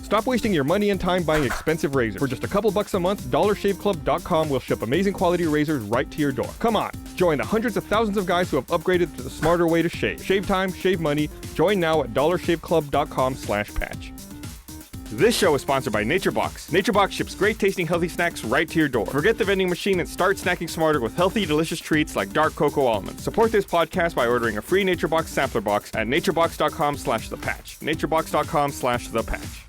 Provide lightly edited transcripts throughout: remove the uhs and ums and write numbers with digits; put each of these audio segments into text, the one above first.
Stop wasting your money and time buying expensive razors. For just a couple bucks a month, DollarShaveClub.com will ship amazing quality razors right to your door. Come on, join the hundreds of thousands of guys who have upgraded to the smarter way to shave. Shave time, shave money. Join now at DollarShaveClub.com/patch. This show is sponsored by NatureBox. NatureBox ships great tasting healthy snacks right to your door. Forget the vending machine and start snacking smarter with healthy, delicious treats like dark cocoa almonds. Support this podcast by ordering a free NatureBox sampler box at naturebox.com/thepatch. naturebox.com/thepatch.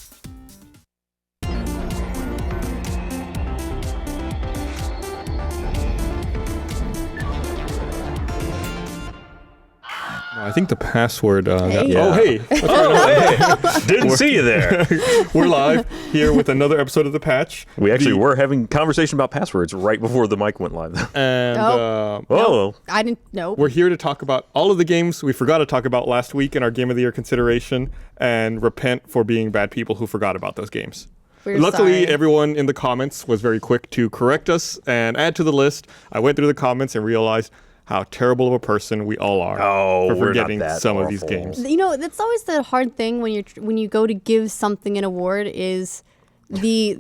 I think the password. Hey. Oh, hey. What's going on? Hey. Didn't see you there. We're live here with another episode of The Patch. We actually were having conversation about passwords right before the mic went live. And Whoa. I didn't know. we're here to talk about all of the games we forgot to talk about last week in our Game of the Year consideration and repent for being bad people who forgot about those games. We're Luckily, sorry. everyone in the comments was very quick to correct us and add to the list. I went through the comments and realized how terrible of a person we all are for we're not forgetting that some of these awful. games. You know, that's always the hard thing when you go to give something an award is the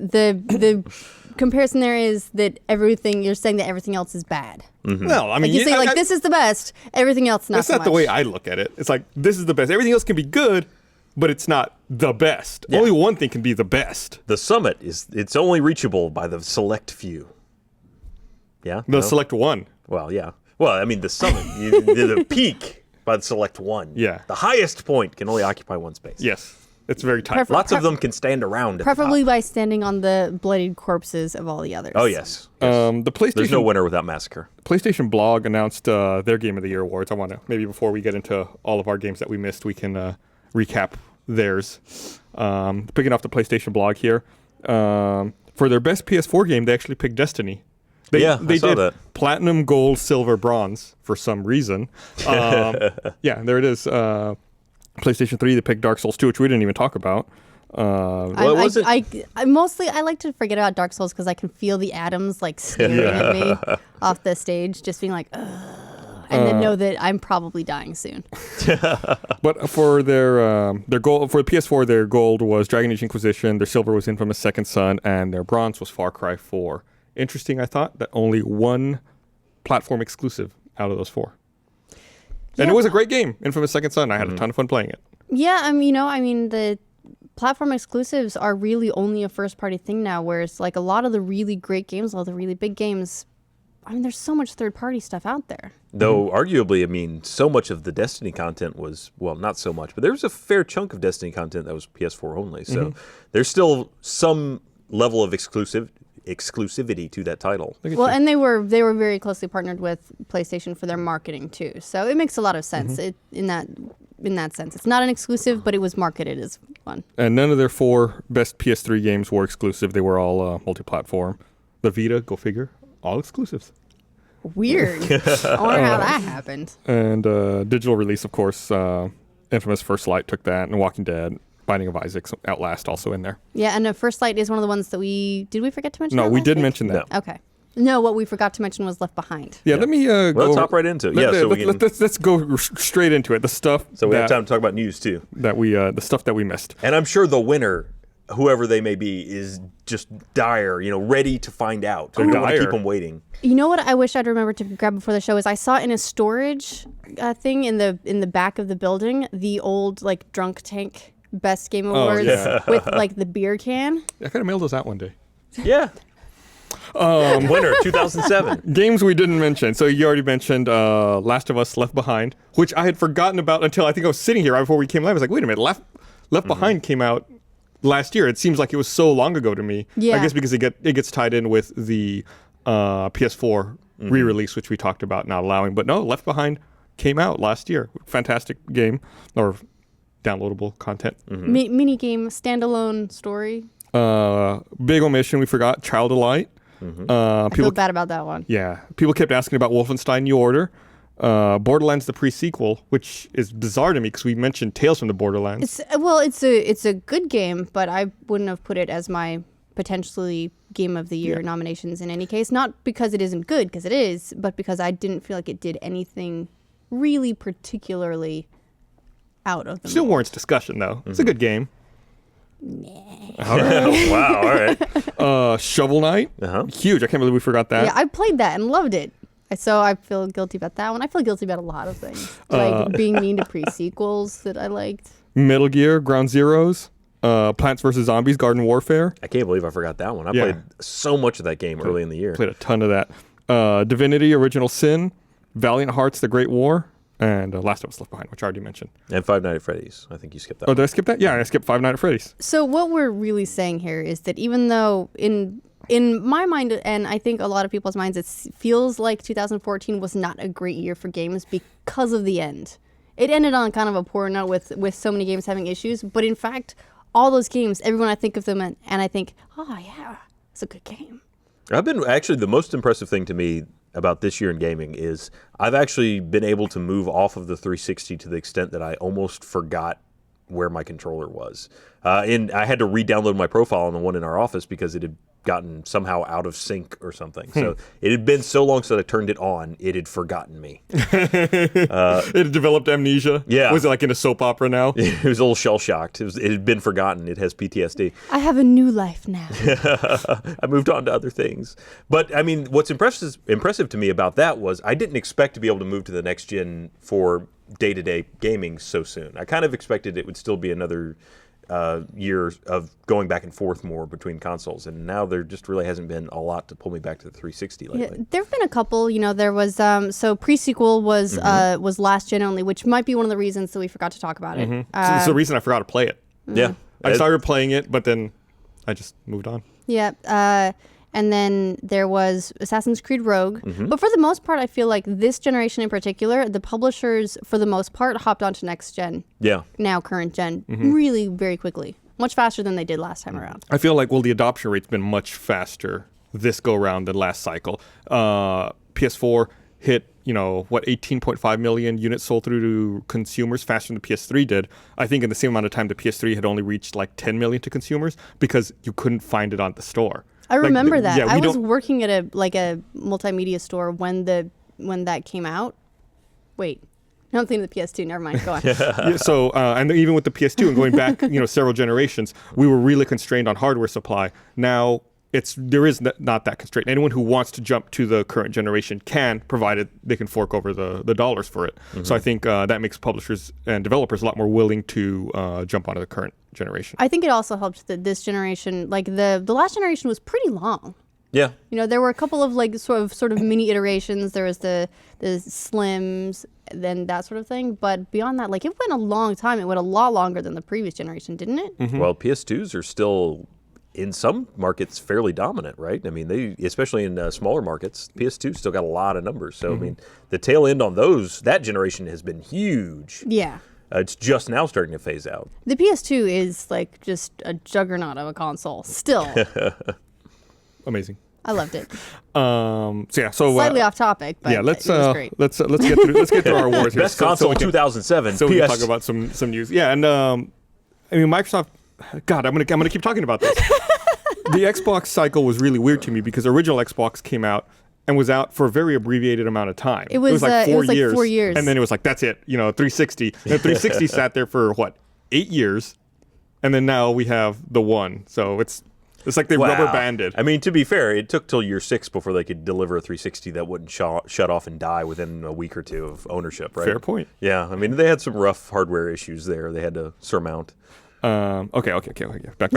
comparison there is that everything you're saying that everything else is bad. Well, I mean, Like you say, this is the best, everything else not that's so not much. the way I look at it. It's like, this is the best. Everything else can be good, but it's not the best. Only one thing can be the best. The summit it's only reachable by the select few. Yeah? The No? select one. Well, yeah. Well, I mean, the summit, the peak by the select one. Yeah. The highest point can only occupy one space. Yes. It's very tight. Lots of them can stand around at Preferably the top. by standing on the bloodied corpses of all the others. Oh, yes. The PlayStation There's no winner without massacre. PlayStation blog announced their Game of the Year awards. I want to, maybe before we get into all of our games that we missed, we can recap theirs. Picking off the PlayStation blog here. For their best PS4 game, they actually picked Destiny. They I saw did that. platinum, gold, silver, bronze for some reason. Yeah, there it is. PlayStation 3, they picked Dark Souls 2, which we didn't even talk about. I mostly like to forget about Dark Souls because I can feel the atoms like staring at me off the stage, just being like, ugh, and then know that I'm probably dying soon. But for their gold, for PS4, their gold was Dragon Age Inquisition, their silver was Infamous Second Son, and their bronze was Far Cry 4. Interesting, I thought, that only one platform exclusive out of those four. And it was a great game, Infamous Second Son. I had a ton of fun playing it. Yeah, I mean, the platform exclusives are really only a first-party thing now, whereas like a lot of the really great games, a lot of the really big games, I mean, there's so much third-party stuff out there. Though, arguably, I mean, so much of the Destiny content was, well, not so much, but there was a fair chunk of Destiny content that was PS4 only. So there's still some level of exclusivity to that title. Well, and they were very closely partnered with PlayStation for their marketing too, so it makes a lot of sense in that sense. It's not an exclusive, but it was marketed as one. And none of their four best PS3 games were exclusive. They were all multi-platform. The Vita, go figure, all exclusives. Weird. I wonder how that happened. And digital release, of course, Infamous First Light took that, and Walking Dead, Binding of Isaac, Outlast also in there. Yeah, and First Light is one of the ones that did we forget to mention? No, that we last did week? mention that. No. Okay. No, what we forgot to mention was Left Behind. Yeah, let me go. Let's hop right into it. Let's go straight into it. The stuff. So we have time to talk about news too. The stuff that we missed. And I'm sure the winner, whoever they may be, is just dire, ready to find out. So we don't want to keep them waiting. You know what I wish I'd remembered to grab before the show is I saw in a storage thing in the back of the building the old like drunk tank best game awards with like the beer can. I could have mailed those out one day. Yeah. Winner 2007. Games we didn't mention. So you already mentioned Last of Us Left Behind, which I had forgotten about until I think I was sitting here right before we came live. I was like, wait a minute, Left Behind came out last year. It seems like it was so long ago to me. Yeah. I guess because it gets tied in with the PS4 re-release, which we talked about not allowing. But no, Left Behind came out last year. Fantastic game, or downloadable content. Mini game, standalone story. Big omission we forgot, Child of Light. I feel bad about that one. Yeah, people kept asking about Wolfenstein New Order. Borderlands the pre-sequel, which is bizarre to me because we mentioned Tales from the Borderlands. It's a good game, but I wouldn't have put it as my potentially Game of the Year nominations in any case. Not because it isn't good, because it is, but because I didn't feel like it did anything really particularly out of the Still mold. warrants discussion, though. It's a good game. Wow, all right. Shovel Knight, huge. I can't believe we forgot that. Yeah, I played that and loved it. So I feel guilty about that one. I feel guilty about a lot of things. Like being mean to pre-sequels that I liked. Metal Gear, Ground Zeroes, Plants vs. Zombies, Garden Warfare. I can't believe I forgot that one. I played so much of that game early in the year. Played a ton of that. Divinity, Original Sin, Valiant Hearts, The Great War, and Last of Us Left Behind, which I already mentioned. And Five Nights at Freddy's. I think you skipped that Oh, one. did I skip that? Yeah, I skipped Five Nights at Freddy's. So what we're really saying here is that even though in my mind, and I think a lot of people's minds, it feels like 2014 was not a great year for games because of the end. It ended on kind of a poor note with so many games having issues. But in fact, all those games, everyone I think of them and I think, oh yeah, it's a good game. Actually, the most impressive thing to me about this year in gaming is I've actually been able to move off of the 360 to the extent that I almost forgot where my controller was. And I had to re-download my profile on the one in our office because it had gotten somehow out of sync or something. So it had been so long since I turned it on, it had forgotten me. It had developed amnesia. Yeah. Was it like in a soap opera now? It was a little shell-shocked. It had been forgotten. It has PTSD. I have a new life now. I moved on to other things. But, I mean, what's impressive to me about that was I didn't expect to be able to move to the next gen for day-to-day gaming so soon. I kind of expected it would still be another year of going back and forth more between consoles, and now there just really hasn't been a lot to pull me back to the 360 lately. Yeah, there have been a couple. There was so pre-sequel was last gen only, which might be one of the reasons that we forgot to talk about it. So it's the reason I forgot to play it. Yeah. I started playing it, but then I just moved on. Yeah. And then there was Assassin's Creed Rogue. But for the most part, I feel like this generation in particular, the publishers, for the most part, hopped onto next gen. Yeah. Now current gen really very quickly. Much faster than they did last time around. I feel like, the adoption rate's been much faster this go-round than last cycle. PS4 hit, 18.5 million units sold through to consumers faster than the PS3 did. I think in the same amount of time, the PS3 had only reached like 10 million to consumers because you couldn't find it on the store. I remember that. Yeah, I was working at a multimedia store when that came out. Wait, no, I'm thinking of the PS2. Never mind. Go on. Yeah, so and even with the PS2 and going back, several generations, we were really constrained on hardware supply. Now there is not that constraint. Anyone who wants to jump to the current generation can, provided they can fork over the dollars for it. So I think that makes publishers and developers a lot more willing to jump onto the current generation. I think it also helped that this generation, like the last generation, was pretty long. Yeah. There were a couple of sort of mini iterations. There was the Slims, then that sort of thing. But beyond that, it went a long time. It went a lot longer than the previous generation, didn't it? Well, PS2s are still, in some markets, fairly dominant, right? I mean, especially in smaller markets, PS2 still got a lot of numbers. So, I mean, the tail end on that generation has been huge. Yeah. It's just now starting to phase out. The PS2 is just a juggernaut of a console. Still. Amazing. I loved it. Slightly off topic, but yeah, it was great. let's get through our awards here. Best console in 2007. So we can talk about some news. Yeah, and Microsoft. God, I'm gonna keep talking about this. The Xbox cycle was really weird to me because original Xbox came out and was out for a very abbreviated amount of time. It was like 4 years. 4 years. And then it was like, that's it, 360. And 360 sat there for, 8 years? And then now we have the One. So it's like they rubber banded. I mean, to be fair, it took till year 6 before they could deliver a 360 that wouldn't shut off and die within a week or two of ownership, right? Fair point. Yeah, I mean, they had some rough hardware issues there they had to surmount. Okay. Back.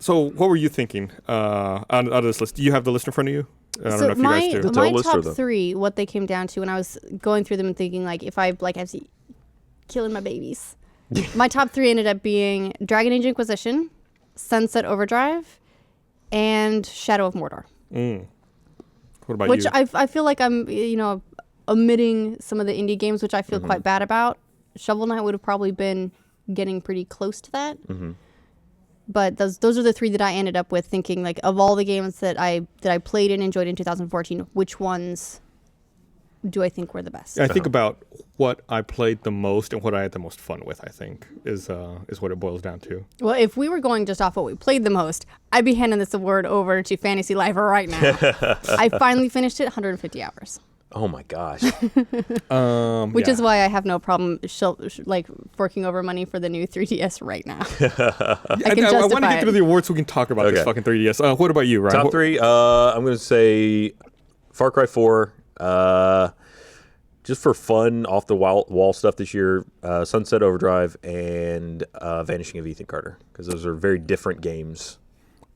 So what were you thinking out of this list? Do you have the list in front of you? I don't know if you guys do. My top 3, what they came down to when I was going through them and thinking, if I have to killing my babies. My top 3 ended up being Dragon Age Inquisition, Sunset Overdrive, and Shadow of Mordor. What about which you? I feel like I'm, omitting some of the indie games, which I feel quite bad about. Shovel Knight would have probably been getting pretty close to that. But those are the 3 that I ended up with thinking, of all the games that I played and enjoyed in 2014, which ones do I think were the best? I think about what I played the most and what I had the most fun with, I think, is what it boils down to. Well, if we were going just off what we played the most, I'd be handing this award over to Fantasy Life right now. I finally finished it, 150 hours. Oh my gosh. Which is why I have no problem forking over money for the new 3DS right now. I want to get through the awards so we can talk about this fucking 3DS. What about you, Ryan? Top three, I'm going to say Far Cry 4. Just for fun, off the wall stuff this year, Sunset Overdrive and Vanishing of Ethan Carter, because those are very different games.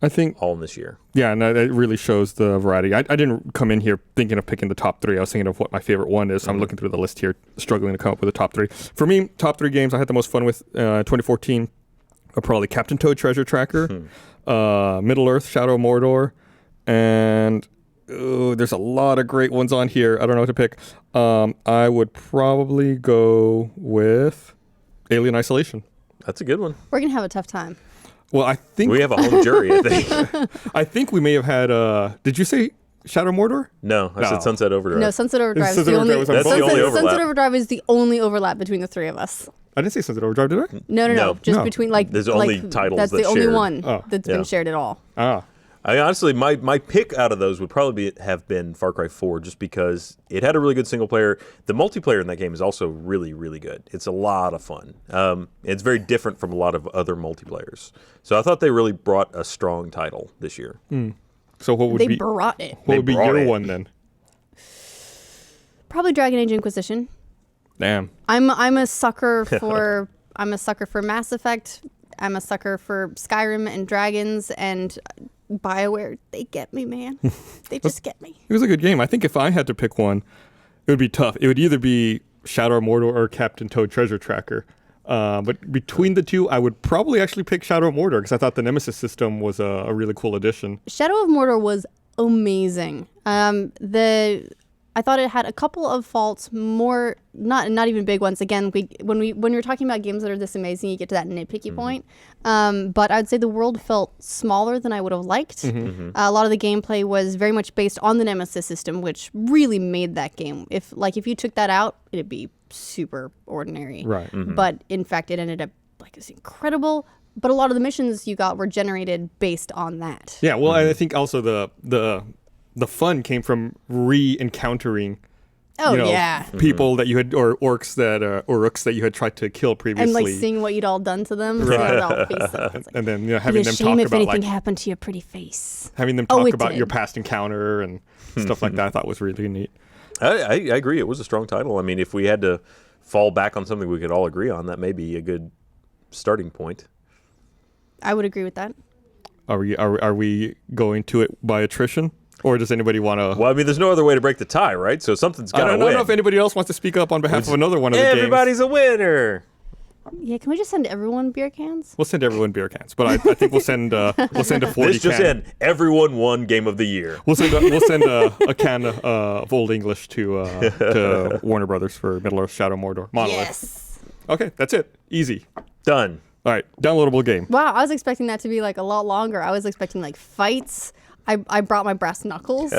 I think all in this year. Yeah, no, it really shows the variety. I didn't come in here thinking of picking the top three. I was thinking of what my favorite one is. So I'm looking through the list here, struggling to come up with a top three. For me, top three games I had the most fun with 2014 are probably Captain Toad Treasure Tracker, Middle-earth, Shadow of Mordor, and there's a lot of great ones on here. I don't know what to pick. I would probably go with Alien Isolation. That's a good one. We're going to have a tough time. Well, I think we have a home jury, I think. I think we may have had did you say Shadow of Mordor? No, I said Sunset Overdrive. No, Sunset Overdrive is the only overlap. Sunset Overdrive is the only overlap between the three of us. I didn't say Sunset Overdrive, did I? No. Just between there's only titles that's the only shared. one that's been shared at all. I honestly, my pick out of those would probably have been Far Cry 4, just because it had a really good single player. The multiplayer in that game is also really, really good. It's a lot of fun. It's very different from a lot of other multiplayers. So I thought they really brought a strong title this year. So what would they brought it? What would be your one then? Probably Dragon Age Inquisition. Damn. I'm a sucker for Mass Effect. I'm a sucker for Skyrim and dragons and BioWare. They get me, man. They just get me. It was a good game. I think if I had to pick one, it would be tough. It would either be Shadow of Mordor or Captain Toad Treasure Tracker. But between the two, I would probably actually pick Shadow of Mordor because I thought the Nemesis system was a really cool addition. Shadow of Mordor was amazing. I thought it had a couple of faults, more not even big ones. Again, when you're talking about games that are this amazing, you get to that nitpicky point. But I'd say the world felt smaller than I would have liked. A lot of the gameplay was very much based on the Nemesis system, which really made that game. If you took that out, it'd be super ordinary. Right. But in fact, it ended up it's incredible. But a lot of the missions you got were generated based on that. Yeah. Well, I think also the fun came from re-encountering people that you had, or orcs that or rooks that you had tried to kill previously, and seeing what you'd all done to them. And then having them talk about anything happened to your pretty face. Having them talk about your past encounter and stuff like that. I thought was really neat. I agree. It was a strong title. I mean, if we had to fall back on something we could all agree on, that may be a good starting point. I would agree with that. Are we going to it by attrition? Or does anybody want to... Well, I mean, there's no other way to break the tie, right? So something's got to win. I don't know if anybody else wants to speak up on behalf of another one of the games. Everybody's a winner. Yeah, can we just send everyone beer cans? We'll send everyone beer cans, but I think we'll send a 40 This just in, everyone won Game of the Year. We'll send a can of Old English to Warner Brothers for Middle-earth Shadow Mordor. Monolith. Yes. Okay, that's it. Easy. Done. All right, downloadable game. Wow, I was expecting that to be a lot longer. I was expecting fights. I brought my brass knuckles.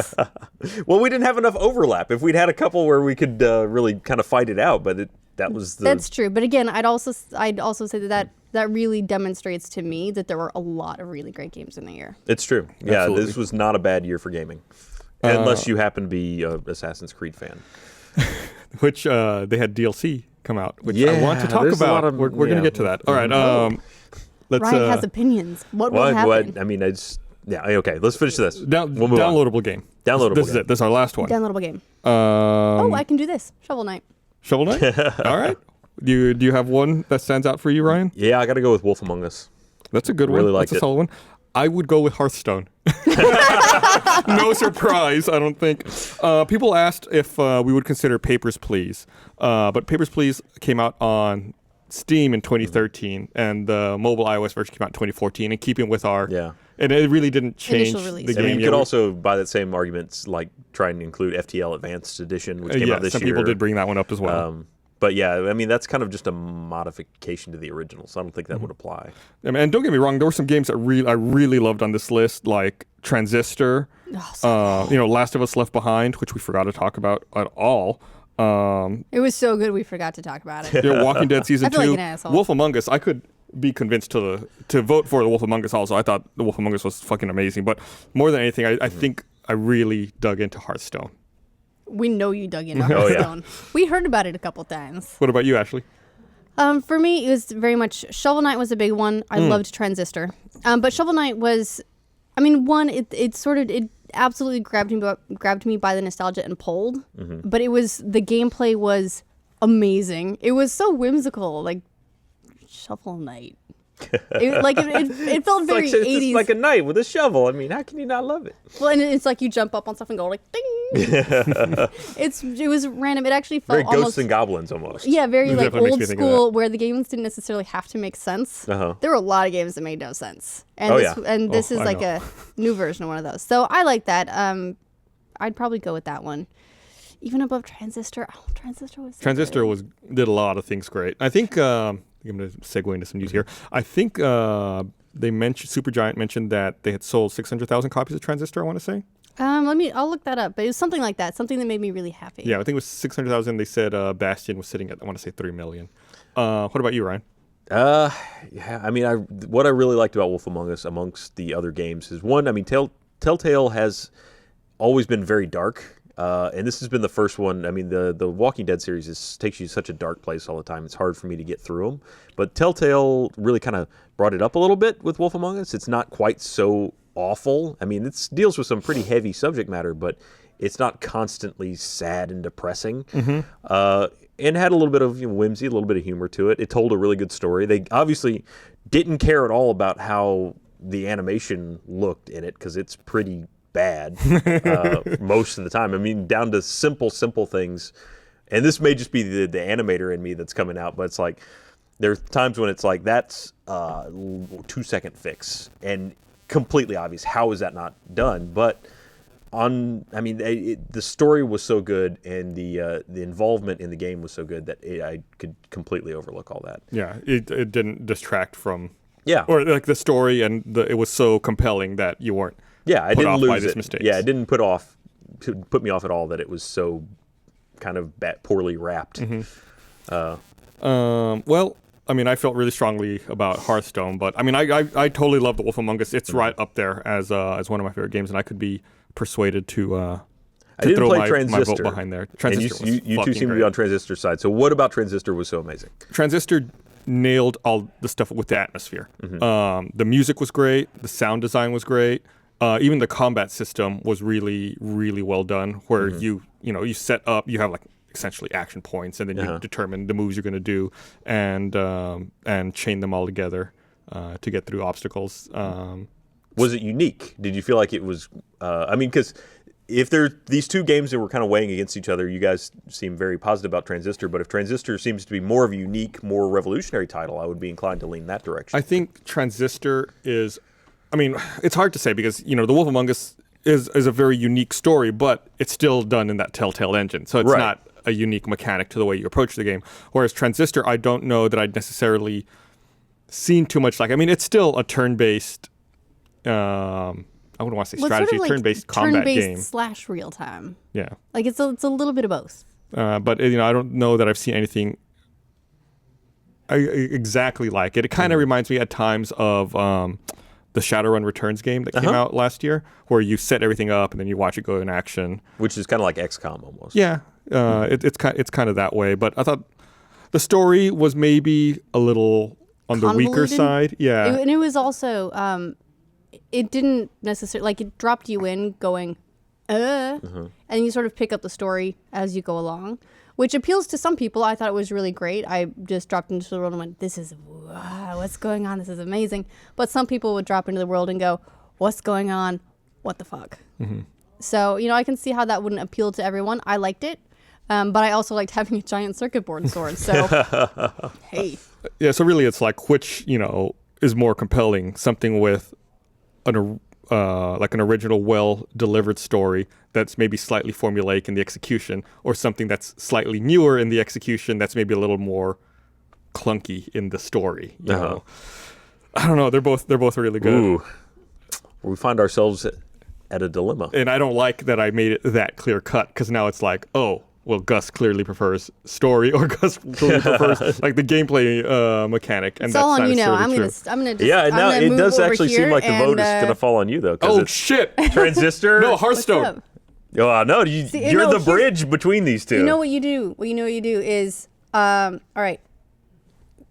Well, we didn't have enough overlap. If we'd had a couple where we could really kind of fight it out, but that was the... That's true. But again, I'd also say that really demonstrates to me that there were a lot of really great games in the year. It's true. Yeah, Absolutely. This was not a bad year for gaming. Unless you happen to be an Assassin's Creed fan. Which they had DLC come out, which I want to talk about. We're going to get to that. All right. Let's, Ryan has opinions. What will happen? I mean, okay. Let's finish this. We'll move downloadable on. Game. Downloadable This game. is it. This is our last one. Downloadable game. I can do this. Shovel Knight. Shovel Knight? All right. Do you have one that stands out for you, Ryan? Yeah, I got to go with Wolf Among Us. That's a good one. Really liked That's a solid one. I would go with Hearthstone. No surprise, I don't think. People asked if we would consider Papers, Please. But Papers, Please came out on Steam in 2013, and the mobile iOS version came out in 2014, and keeping with our... Yeah. And it really didn't change Initial release. the game. I mean, you could also, by that same arguments, try and include FTL Advanced Edition, which came out this year. Some people did bring that one up as well. But yeah, I mean, that's kind of just a modification to the original, so I don't think that would apply. And don't get me wrong, there were some games that I really loved on this list, like Transistor, Last of Us Left Behind, which we forgot to talk about at all. It was so good we forgot to talk about it. Walking Dead Season 2. Like an asshole. Wolf Among Us, I could be convinced to vote for the Wolf Among Us also. I thought the Wolf Among Us was fucking amazing. But more than anything, I think I really dug into Hearthstone. We know you dug into Oh, yeah. Hearthstone. We heard about it a couple times. What about you, Ashley? For me, it was very much Shovel Knight was a big one. I loved Transistor, but Shovel Knight was, I mean, it absolutely grabbed me by the nostalgia and pulled. But the gameplay was amazing. It was so whimsical, like Shovel Knight. It felt very 80s. It's like a knight with a shovel. I mean, how can you not love it? Well, and it's like you jump up on stuff and go like ding. It was random. It actually felt Very almost Ghosts and Goblins almost. Yeah, very It like definitely makes old me think of school, where the games didn't necessarily have to make sense. Uh-huh. There were a lot of games that made no sense, and Oh, this, yeah. and this is I like know. a new version of one of those. So I like that. I'd probably go with that one, even above Transistor. Oh, Transistor was so Transistor good. did a lot of things great. I think I'm going to segue into some news here. I think they mentioned Supergiant mentioned that they had sold 600,000 copies of Transistor. I want to say. I'll look that up. But it was something like that. Something that made me really happy. Yeah, I think it was 600,000. They said Bastion was sitting at, I want to say, 3 million. What about you, Ryan? Yeah, I mean, what I really liked about Wolf Among Us amongst the other games is one. I mean, Telltale has always been very dark, and this has been the first one. I mean, the Walking Dead series takes you to such a dark place all the time. It's hard for me to get through them. But Telltale really kind of brought it up a little bit with Wolf Among Us. It's not quite so awful. I mean, it deals with some pretty heavy subject matter, but it's not constantly sad and depressing. And had a little bit of whimsy, a little bit of humor to it. It told a really good story. They obviously didn't care at all about how the animation looked in it, because it's pretty bad most of the time. I mean, down to simple things. And this may just be the animator in me that's coming out, but it's like there's times when it's like that's a 2-second fix and completely obvious. How is that not done? But the story was so good, and the involvement in the game was so good that I could completely overlook all that. Yeah, it didn't distract from. Yeah. Or like the story, and it was so compelling that you weren't. Yeah, I put didn't off lose by these it. mistakes. Yeah, it didn't put me off at all that it was so kind of poorly wrapped. Well, I mean, I felt really strongly about Hearthstone, but I mean, I totally love The Wolf Among Us. It's right up there as one of my favorite games, and I could be persuaded to I didn't throw play my Transistor. vote behind there. And Transistor you was two fucking seem to great. be on Transistor's side. So what about Transistor was so amazing? Transistor nailed all the stuff with the atmosphere. The music was great. The sound design was great. Even the combat system was really, really well done, where you set up, you have like essentially action points, and then you determine the moves you're going to do, and chain them all together to get through obstacles. Was it unique? Did you feel like it was? I mean, because if there these two games that were kind of weighing against each other, you guys seem very positive about Transistor. But if Transistor seems to be more of a unique, more revolutionary title, I would be inclined to lean that direction. I think Transistor is. I mean, it's hard to say because The Wolf Among Us is a very unique story, but it's still done in that Telltale engine, so it's not a unique mechanic to the way you approach the game. Whereas Transistor, I don't know that I'd necessarily seen too much like. I mean, it's still a turn-based. I wouldn't want to say strategy, sort of like turn-based combat game / real time. Yeah, Like it's a little bit of both. but I don't know that I've seen anything exactly like it. It kind of reminds me at times of the Shadowrun Returns game that came out last year, where you set everything up and then you watch it go in action. Which is kind of like XCOM almost. Yeah, it's kind of that way. But I thought the story was maybe a little on the weaker Convoluted? side. Yeah, And it was also, it didn't necessarily, like it dropped you in going, and you sort of pick up the story as you go along, which appeals to some people. I thought it was really great. I just dropped into the world and went, this is, wow, what's going on? This is amazing. But some people would drop into the world and go, what's going on? What the fuck? So, I can see how that wouldn't appeal to everyone. I liked it. But I also liked having a giant circuit board sword. So, hey. yeah. So really, it's like which is more compelling, something with an original, well-delivered story that's maybe slightly formulaic in the execution, or something that's slightly newer in the execution that's maybe a little more clunky in the story. You know, I don't know. They're both really good. Ooh, we find ourselves at a dilemma. And I don't like that I made it that clear cut, because now it's like, oh, well, Gus clearly prefers story, or Gus clearly prefers like the gameplay mechanic, and It's that's all on not you now. necessarily I'm true. gonna just, Yeah, I'm now gonna it move does over actually here seem like the vote is going to fall on you, though. 'Cause Oh it's shit! Transistor. No, What's Hearthstone. up? Oh, no, you're the here's- bridge between these two. You know what you do? What you do is, all right,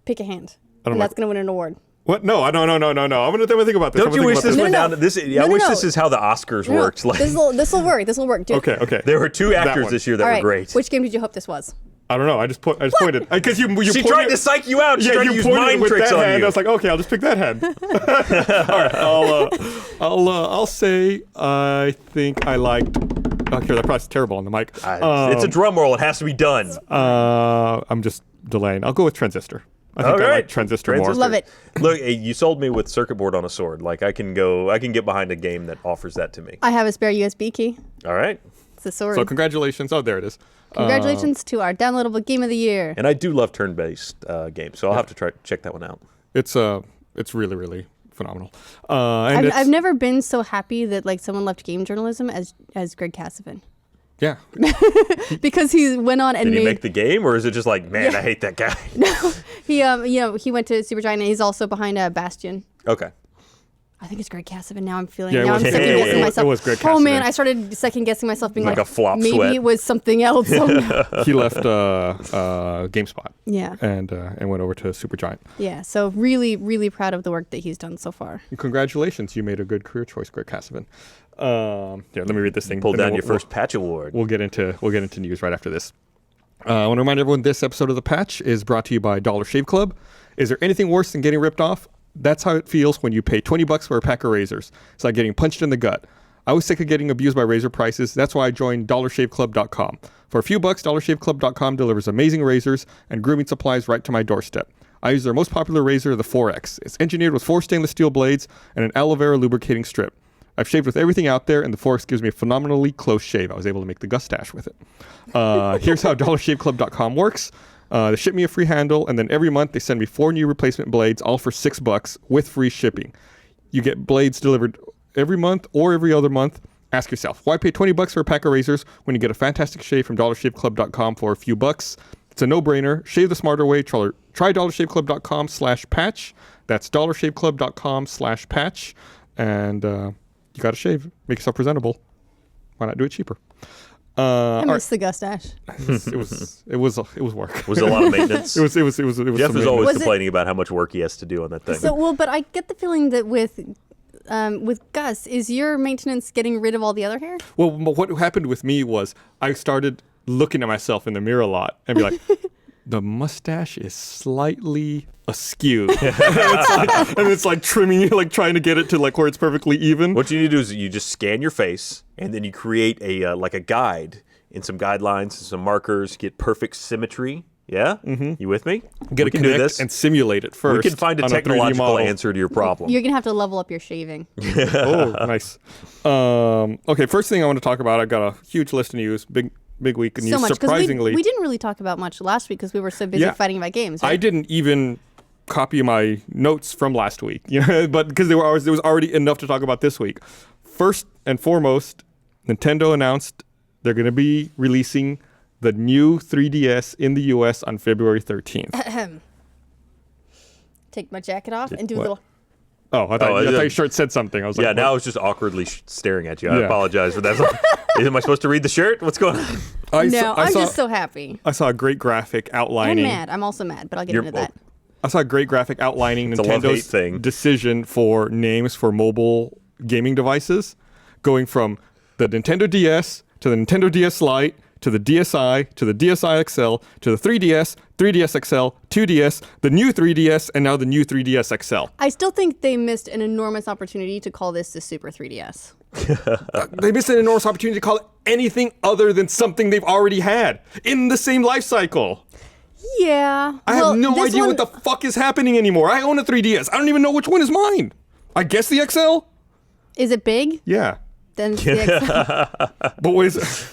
pick a hand. don't And like- that's going to win an award. What? No. I'm gonna think about this. Don't you wish this went No, down? This, I no, wish no. this is how the Oscars No, worked. Like, this will work. This will work. Okay. there were two actors one. this year that All were right. greght. Which game did you hope this was? I don't know. I just pointed because you She pointed, tried to psych you out. She Yeah, tried you to use pointed mind with tricks that on hand. you. I was like, okay, I'll just pick that hand. All right, I'll say I think I liked. Okay, that probably terrible on the mic. It's a drum roll. It has to be done. I'm just delaying. I'll go with Transistor. I think I like Transistor more. Love it. Look, you sold me with circuit board on a sword. Like I can get behind a game that offers that to me. I have a spare USB key. All right. It's a sword. So congratulations. Oh, there it is. Congratulations to our downloadable game of the year. And I do love turn-based games, so I'll have to check that one out. It's really, really phenomenal. And I've never been so happy that like someone left game journalism as Greg Cassavin. Yeah. Because he went on and Did he made make the game, or is it just like, man, I hate that guy? he went to Supergiant and he's also behind Bastion. Okay. I think it's Greg Cassavin. Now I'm feeling. Yeah, it now was- I'm second it guessing was- myself. it was Greg Oh man, Cassavin. I started second guessing myself, being Like a flop maybe sweat. it was something else. Oh, no. He left GameSpot Yeah, and went over to Supergiant. yeah. So really, really proud of the work that he's done so far. Congratulations, you made a good career choice, Greg Cassavin. Let me read this thing. Pull and then down your first patch award. We'll get into news right after this. I want to remind everyone this episode of The Patch is brought to you by Dollar Shave Club. Is there anything worse than getting ripped off? That's how it feels when you pay $20 for a pack of razors. It's like getting punched in the gut. I was sick of getting abused by razor prices. That's why I joined DollarShaveClub.com. For a few bucks, DollarShaveClub.com delivers amazing razors and grooming supplies right to my doorstep. I use their most popular razor, the 4X. It's engineered with 4 stainless steel blades and an aloe vera lubricating strip. I've shaved with everything out there, and the 4X gives me a phenomenally close shave. I was able to make the Gus stash with it. Here's how DollarShaveClub.com works. They ship me a free handle, and then every month they send me 4 new replacement blades, all for $6 with free shipping. You get blades delivered every month or every other month. Ask yourself, why pay $20 for a pack of razors when you get a fantastic shave from DollarShaveClub.com for a few bucks? It's a no-brainer. Shave the smarter way. Try DollarShaveClub.com/patch. That's DollarShaveClub.com/patch. And you got to shave. Make yourself presentable. Why not do it cheaper? I miss the Gus Dash. It was work. Was it a lot of maintenance? It was Jeff some is always maintenance. Was it- complaining about how much work he has to do on that thing. So but I get the feeling that with Gus, is your maintenance getting rid of all the other hair? Well, what happened with me was I started looking at myself in the mirror a lot and be like, the mustache is slightly askew. and it's like trimming, like trying to get it to like where it's perfectly even. What you need to do is you just scan your face, and then you create a like a guide and some guidelines and some markers. Get perfect symmetry. Yeah, You with me? Get we a can do Connect this. and simulate it first. We can find a on 3D technological model. answer to your problem. You're gonna have to level up your shaving. Oh, nice. Okay, first thing I want to talk about, I got a huge list of news. Big week of news. So much because Surprisingly, we didn't really talk about much last week because we were so busy Yeah. fighting about games. I Right? didn't even copy my notes from last week, but because there was already enough to talk about this week. First and foremost, Nintendo announced they're going to be releasing the new 3DS in the US on February 13th. Take my jacket off and do What? a little. Oh, I thought Oh, your yeah. shirt said something. I was like, Yeah, what? now I was just awkwardly staring at you. I Yeah. apologize for that. Am I supposed to read the shirt? What's going on? I'm just so happy. I saw a great graphic I'm outlining. mad. I'm also mad, but I'll get You're- into that. I saw a great graphic outlining It's a love-hate Nintendo's thing. decision for names for mobile gaming devices, going from the Nintendo DS to the Nintendo DS Lite to the DSi to the DSi XL to the 3DS, 3DS XL, 2DS, the new 3DS, and now the new 3DS XL. I still think they missed an enormous opportunity to call this the Super 3DS. They missed an enormous opportunity to call it anything other than something they've already had in the same life cycle. Yeah. I have no idea what the fuck is happening anymore. I own a 3DS. I don't even know which one is mine. I guess the XL? Is it big? Yeah. Then it's the XL. But what is it?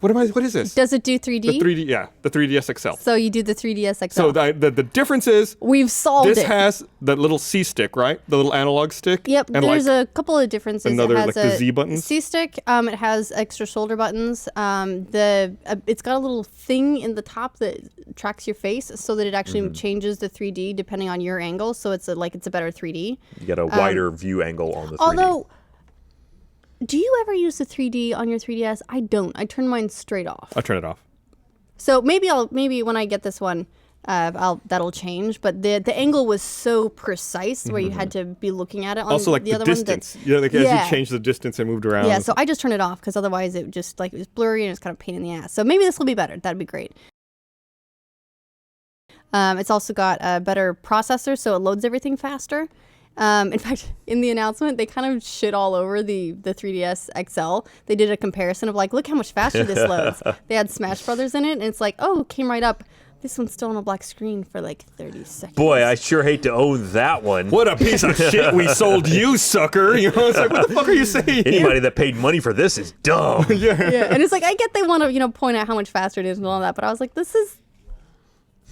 What is this? Does it do 3D? The 3D, yeah, the 3DS XL. So you do the 3DS XL. So the difference is We've solved this it. has the little C stick, right? The little analog stick. Yep, And there's like, a couple of differences. another, it has like, the a Z buttons? C-stick. It has extra shoulder buttons. It's got a little thing in the top that tracks your face, so that it actually changes the 3D depending on your angle. So it's a better 3D. You got a wider view angle on the 3D. Although Do you ever use the 3D on your 3DS? I don't. I turn mine straight off. I turn it off. So maybe when I get this one, that'll change. But the angle was so precise where you had to be looking at it. On Also, like the other distance. One As you change the distance and moved around. Yeah, so I just turn it off because otherwise it just like it was blurry and it's kind of a pain in the ass. So maybe this will be better. That'd be great. It's also got a better processor, so it loads everything faster. In fact, in the announcement, they kind of shit all over the 3DS XL. They did a comparison of like, look how much faster this loads. They had Smash Brothers in it, and it's like, oh, it came right up. This one's still on a black screen for like 30 seconds. Boy, I sure hate to own that one. What a piece of shit we sold you, sucker. You know, it's like, what the fuck are you saying? Anybody that paid money for this is dumb. Yeah, and it's like, I get they want to, point out how much faster it is and all that, but I was like, this is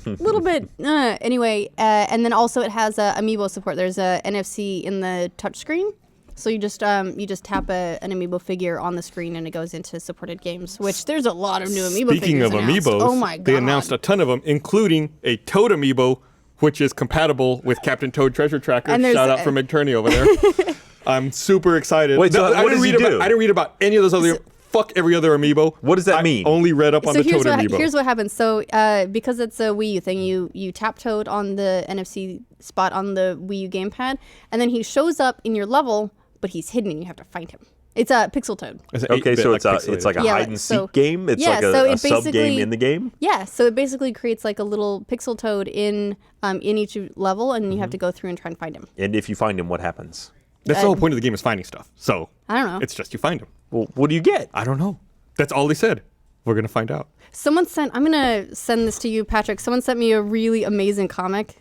a little bit, anyway, and then also it has amiibo support. There's a NFC in the touchscreen, so you just tap an amiibo figure on the screen and it goes into supported games. Which there's a lot of new amiibo. Speaking figures of announced. amiibos, oh my god, they announced a ton of them, including a Toad amiibo, which is compatible with Captain Toad Treasure Tracker. And Shout out from McTurney over there. I'm super excited. Wait, so what does he do? I didn't read about any of those other. Fuck every other amiibo. What does that mean? Only read up on the Toad amiibo. Here's what happens. So because it's a Wii U thing, you tap Toad on the NFC spot on the Wii U gamepad, and then he shows up in your level, but he's hidden and you have to find him. It's a Pixel Toad. Okay, so it's like a hide and seek game. It's like a sub game in the game. Yeah, so it basically creates like a little Pixel Toad in each level, and you have to go through and try and find him. And if you find him, what happens? That's the whole point of the game is finding stuff. So I don't know. It's just you find him. Well, what do you get? I don't know. That's all they said. We're gonna find out. I'm gonna send this to you, Patrick. Someone sent me a really amazing comic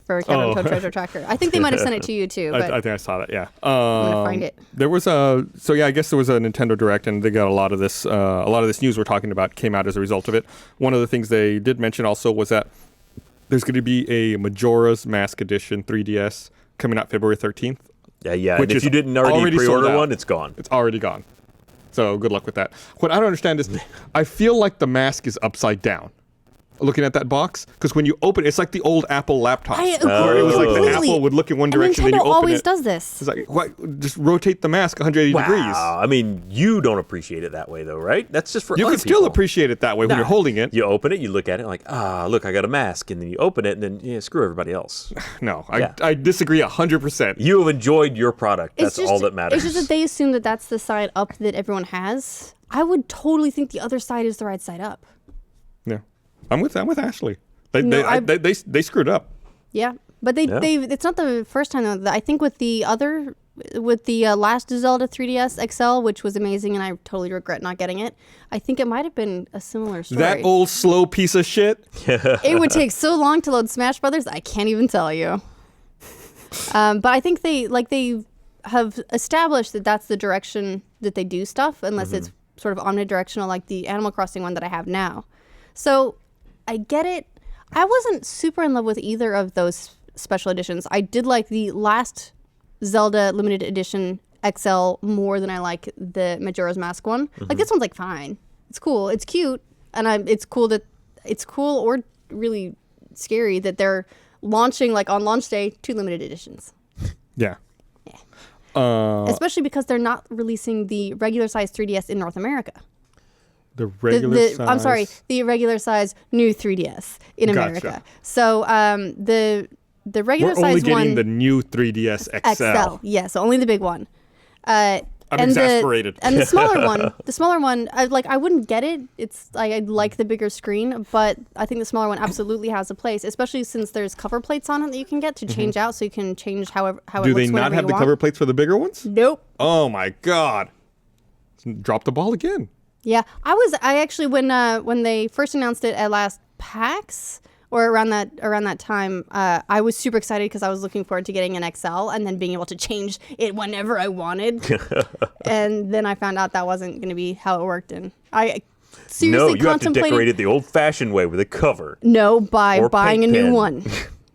for Captain Toad Treasure Tracker. I think they might have sent it to you too. But I think I saw that. Yeah. I'm gonna find it. There was I guess there was a Nintendo Direct, and they got a lot of this news we're talking about came out as a result of it. One of the things they did mention also was that there's going to be a Majora's Mask Edition 3DS coming out February 13th. Yeah. And if you didn't already pre-order one, it's gone. It's already gone. So good luck with that. What I don't understand is I feel like the mask is upside down. Looking at that box, because when you open it, it's like the old Apple laptops. Where it was like the Apple would look in one direction, then you open it. Nintendo always does this. It's like, what? Just rotate the mask 180 degrees. I mean, you don't appreciate it that way, though, right? That's just for you other can still people. appreciate it that way when you're holding it. You open it, you look at it, like, look, I got a mask, and then you open it, and then screw everybody else. No, I disagree 100%. You have enjoyed your product. That's all that matters. It's just that they assume that that's the side up that everyone has. I would totally think the other side is the right side up. Yeah, I'm with Ashley. They screwed up. Yeah, but they it's not the first time though. I think with the last Zelda 3DS XL, which was amazing, and I totally regret not getting it. I think it might have been a similar story. That old slow piece of shit. It would take so long to load Smash Brothers. I can't even tell you. But I think they have established that that's the direction that they do stuff, unless it's sort of omnidirectional, like the Animal Crossing one that I have now. So I get it. I wasn't super in love with either of those special editions. I did like the last Zelda limited edition XL more than I like the Majora's Mask one. Like this one's like fine. It's cool. It's cute, and it's cool or really scary that they're launching like on launch day 2 limited editions. Yeah. Especially because they're not releasing the regular size 3DS in North America. The regular size. I'm sorry, the regular size new 3DS in America. So the regular size one. We're only getting the new 3DS XL. Yeah, so only the big one. I'm exasperated. And the smaller one, I wouldn't get it. It's I like the bigger screen, but I think the smaller one absolutely has a place, especially since there's cover plates on it that you can get to change out, so you can change how it looks whenever you want. Do they not have the cover plates for the bigger ones? Nope. Oh my god! Drop the ball again. Yeah, I actually when they first announced it at last PAX or around that time, I was super excited because I was looking forward to getting an XL and then being able to change it whenever I wanted. And then I found out that wasn't going to be how it worked, and I seriously you have to decorate it the old-fashioned way with a cover. No, by buying a new one.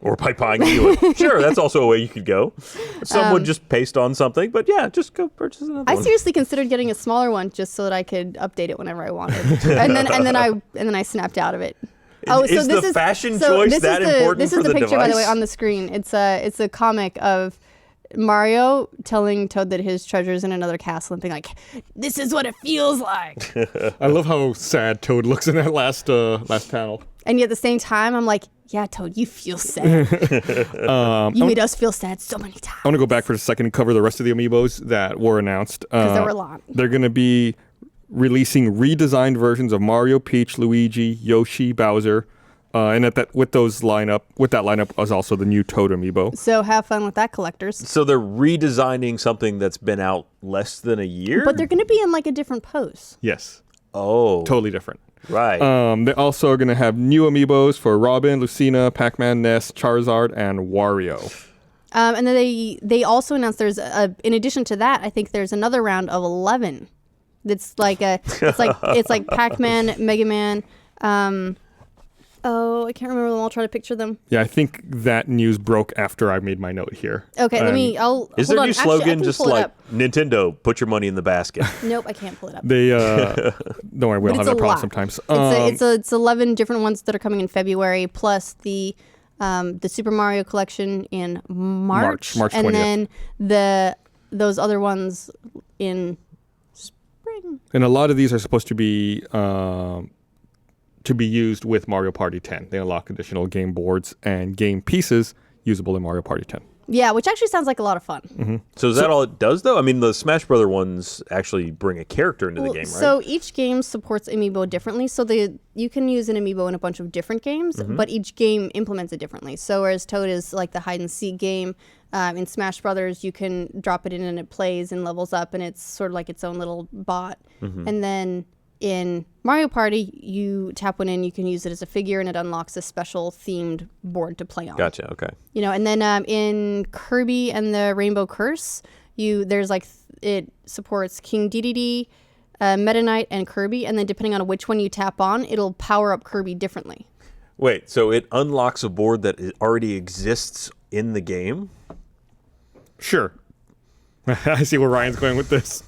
Or by buying a new one. Sure, that's also a way you could go. Some would just paste on something, but yeah, just go purchase another one. I seriously considered getting a smaller one just so that I could update it whenever I wanted, and then I snapped out of it. Is the fashion choice that important for the device? This is the picture, by the way, on the screen. It's a comic of Mario telling Toad that his treasure's in another castle and being like, "This is what it feels like." I love how sad Toad looks in that last panel. And yet at the same time, I'm like, yeah, Toad, you feel sad. You made us feel sad so many times. I want to go back for a second and cover the rest of the amiibos that were announced. Because there were a lot. They're going to be releasing redesigned versions of Mario, Peach, Luigi, Yoshi, Bowser. And with that lineup was also the new Toad amiibo. So have fun with that, collectors. So they're redesigning something that's been out less than a year? But they're going to be in like a different pose. Yes. Oh. Totally different. Right. They also are going to have new amiibos for Robin, Lucina, Pac-Man, Ness, Charizard, and Wario. And then they also announced there's in addition to that, I think there's another round of 11. It's like Pac-Man, Mega Man. I can't remember them. I'll try to picture them. Yeah, I think that news broke after I made my note here. Okay, Is their new slogan just like Nintendo, put your money in the basket? Nope, I can't pull it up. They don't worry, we'll have that problem sometimes. It's 11 different ones that are coming in February, plus the Super Mario collection in March 20th. And then those other ones in spring. And a lot of these are supposed to be used with Mario Party 10. They unlock additional game boards and game pieces usable in Mario Party 10. Yeah, which actually sounds like a lot of fun. Mm-hmm. So is that all it does, though? I mean, the Smash Brother ones actually bring a character into the game, right? So each game supports Amiibo differently. So you can use an Amiibo in a bunch of different games, but each game implements it differently. So whereas Toad is like the hide-and-seek game, in Smash Brothers, you can drop it in and it plays and levels up, and it's sort of like its own little bot. And then in Mario Party, you tap one in, you can use it as a figure, and it unlocks a special themed board to play on. Gotcha, okay. And then in Kirby and the Rainbow Curse, it supports King Dedede, Meta Knight, and Kirby, and then depending on which one you tap on, it'll power up Kirby differently. Wait, so it unlocks a board that already exists in the game? Sure. I see where Ryan's going with this.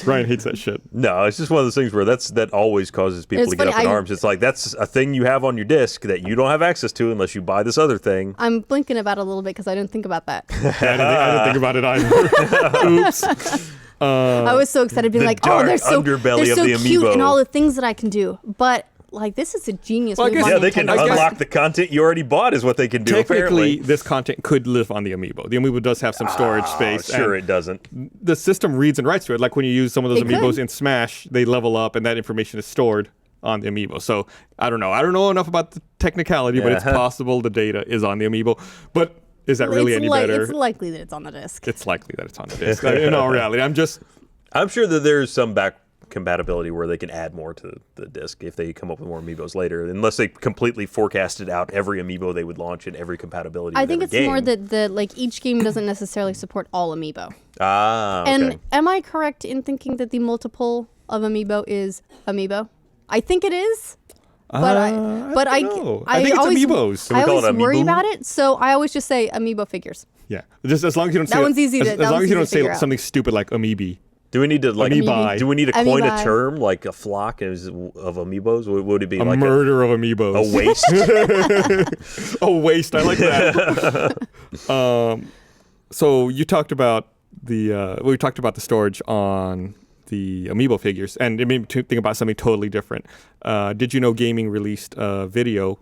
Ryan hates that shit. No, it's just one of those things where that always causes people to get up in arms. It's like, that's a thing you have on your disc that you don't have access to unless you buy this other thing. I'm blinking about it a little bit because I didn't think about that. I didn't think about it either. Oops. I was so excited being like, oh, they're so cute and all the things that I can do. But like, this is a genius move. Yeah, they can unlock the content you already bought is what they can do, technically, apparently. This content could live on the Amiibo. The Amiibo does have some storage space. Sure, it doesn't. The system reads and writes to it. Like when you use some of those Amiibos in Smash, they level up and that information is stored on the Amiibo. So, I don't know. I don't know enough about the technicality, but it's possible the data is on the Amiibo. But is that really any better? It's likely that it's on the disc. It's likely that it's on the disc. In all reality, I'm sure that there's some back compatibility where they can add more to the disc if they come up with more Amiibos later, unless they completely forecasted out every Amiibo they would launch and every compatibility. I think it's more that each game doesn't necessarily support all Amiibo. Okay. And am I correct in thinking that the multiple of Amiibo is Amiibo? I think it is. But I think it's always, Amiibos. I always worry about it, so I always just say Amiibo figures. Yeah, just as long as you don't that say one's easy. As long as you don't say something stupid like Amiibi. Do we need to do we need to coin a term like a flock of Amiibos? What would it be? A murder of Amiibos. A waste. A waste. I like that. So you talked about we talked about the storage on the Amiibo figures, and it made me think about something totally different. Did you know Gaming released a video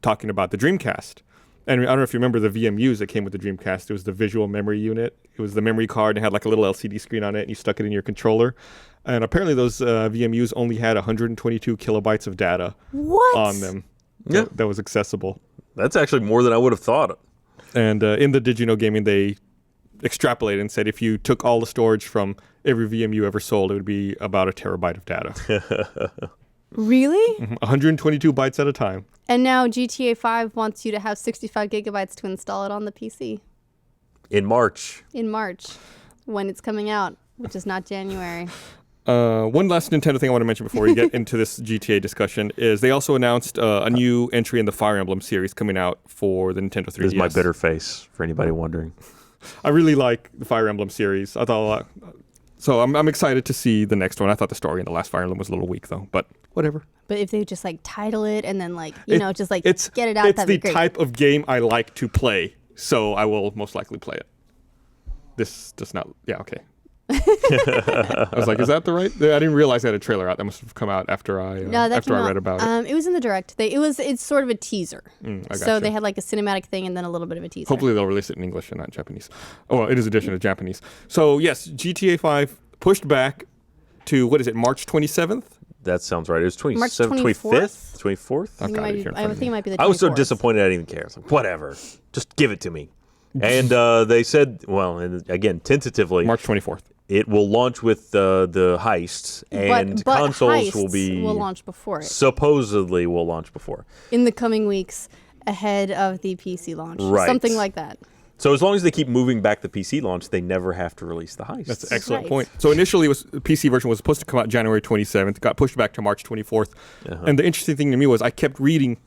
talking about the Dreamcast? And I don't know if you remember the VMUs that came with the Dreamcast. It was the visual memory unit. It was the memory card and it had like a little LCD screen on it, and you stuck it in your controller. And apparently those VMUs only had 122 kilobytes of data on them. Yeah. That was accessible. That's actually more than I would have thought. And in the Did You Know Gaming, they extrapolated and said if you took all the storage from every VMU ever sold, it would be about a terabyte of data. Really? 122 bytes at a time. And now GTA 5 wants you to have 65 gigabytes to install it on the PC. In March. When it's coming out, which is not January. One last Nintendo thing I want to mention before we get into this GTA discussion is they also announced a new entry in the Fire Emblem series coming out for the Nintendo 3DS. This is my bitter face, for anybody wondering. I really like the Fire Emblem series. I thought so I'm excited to see the next one. I thought the story in the last Fire Emblem was a little weak, though, but whatever. But if they just title it and then get it out, it's that'd be great. the type of game I like to play, so I will most likely play it. this does not. Yeah, okay. I was like, is that the right? I didn't realize they had a trailer out. That must have come out after I read about it. It was in the direct. It's sort of a teaser. So they had like a cinematic thing and then a little bit of a teaser. Hopefully they'll release it in English and not Japanese. Oh, well, it is edition of Japanese. So yes, GTA 5 pushed back to March 27th. That sounds right. It was March 25th, 24th. I think it might be the 24th. I was so disappointed I didn't even care. I was like, whatever, just give it to me. And they said, well, and again, tentatively, March 24th. It will launch with the heists, and but consoles heists will launch before it. Supposedly will launch before. In the coming weeks, ahead of the PC launch. Right. Something like that. So as long as they keep moving back the PC launch, they never have to release the heists. That's an excellent point. So initially, the PC version was supposed to come out January 27th. Got pushed back to March 24th. And the interesting thing to me was I kept reading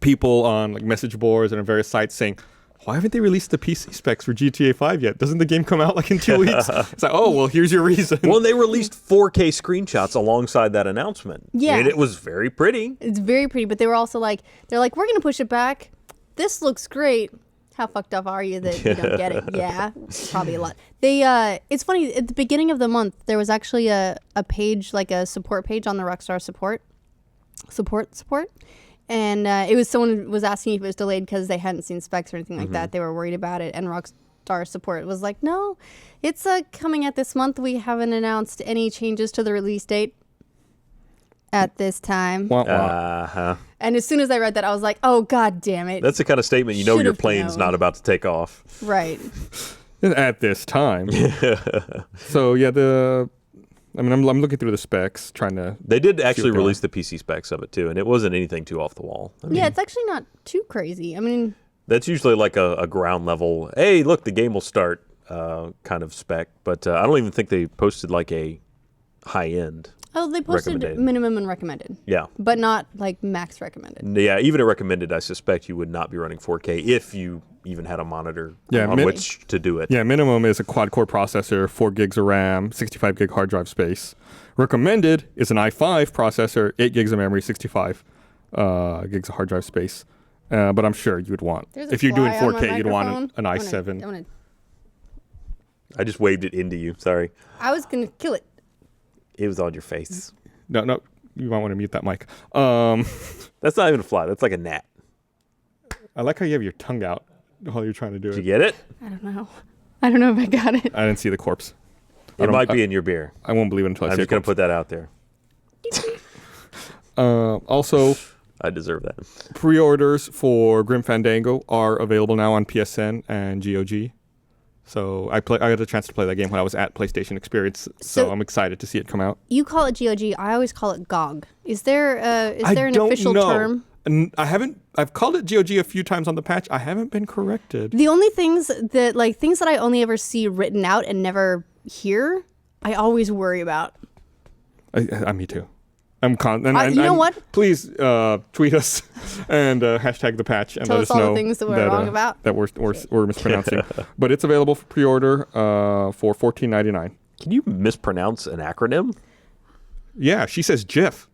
people on like message boards and on various sites saying, why haven't they released the PC specs for GTA 5 yet? Doesn't the game come out like in 2 weeks? It's like, oh, well, here's your reason. Well, they released 4K screenshots alongside that announcement. Yeah. And it was very pretty. It's very pretty, but they were also like, we're going to push it back. This looks great. How fucked up are you that you don't get it? Yeah, probably a lot. It's funny, at the beginning of the month, there was actually a page, like a support page on the Rockstar support. And it was someone was asking if it was delayed because they hadn't seen specs or anything like that. They were worried about it. And Rockstar support was like, no, it's coming out this month. We haven't announced any changes to the release date at this time. And as soon as I read that, I was like, oh, God damn it. That's the kind of statement you know your plane's not about to take off. Right. At this time. So, yeah, I'm looking through the specs, trying to... They did actually release the PC specs of it, too, and it wasn't anything too off the wall. I mean, it's actually not too crazy. I mean... That's usually like a ground level, hey, look, the game will start kind of spec, but I don't even think they posted like a high-end. Oh, they posted minimum and recommended. Yeah. But not like max recommended. Yeah, even a recommended, I suspect you would not be running 4K if you even had a monitor on which to do it. Yeah, minimum is a quad-core processor, 4 gigs of RAM, 65 gig hard drive space. Recommended is an i5 processor, 8 gigs of memory, 65 gigs of hard drive space. But I'm sure you would want, if you're doing 4K, you'd want an i7. I just waved it into you, sorry. I was going to kill it. It was on your face. No, you might want to mute that mic. That's not even a fly. That's like a gnat. I like how you have your tongue out while you're trying to do it. Did you get it? I don't know if I got it. I didn't see the corpse. It might be in your beer. I won't believe it until I see it. I'm just going to put that out there. Also, I deserve that. Pre-orders for Grim Fandango are available now on PSN and GOG. So I got a chance to play that game when I was at PlayStation Experience, so I'm excited to see it come out. You call it GOG. I always call it GOG. Is there an official term? I've called it GOG a few times on the patch. I haven't been corrected. The only things that I only ever see written out and never hear, I always worry about. Me too. You know what? Please tweet us and hashtag the patch and tell let us us know all the things that we're wrong about. That we're mispronouncing. But it's available for pre-order for $14.99. Can you mispronounce an acronym? Yeah, she says GIF.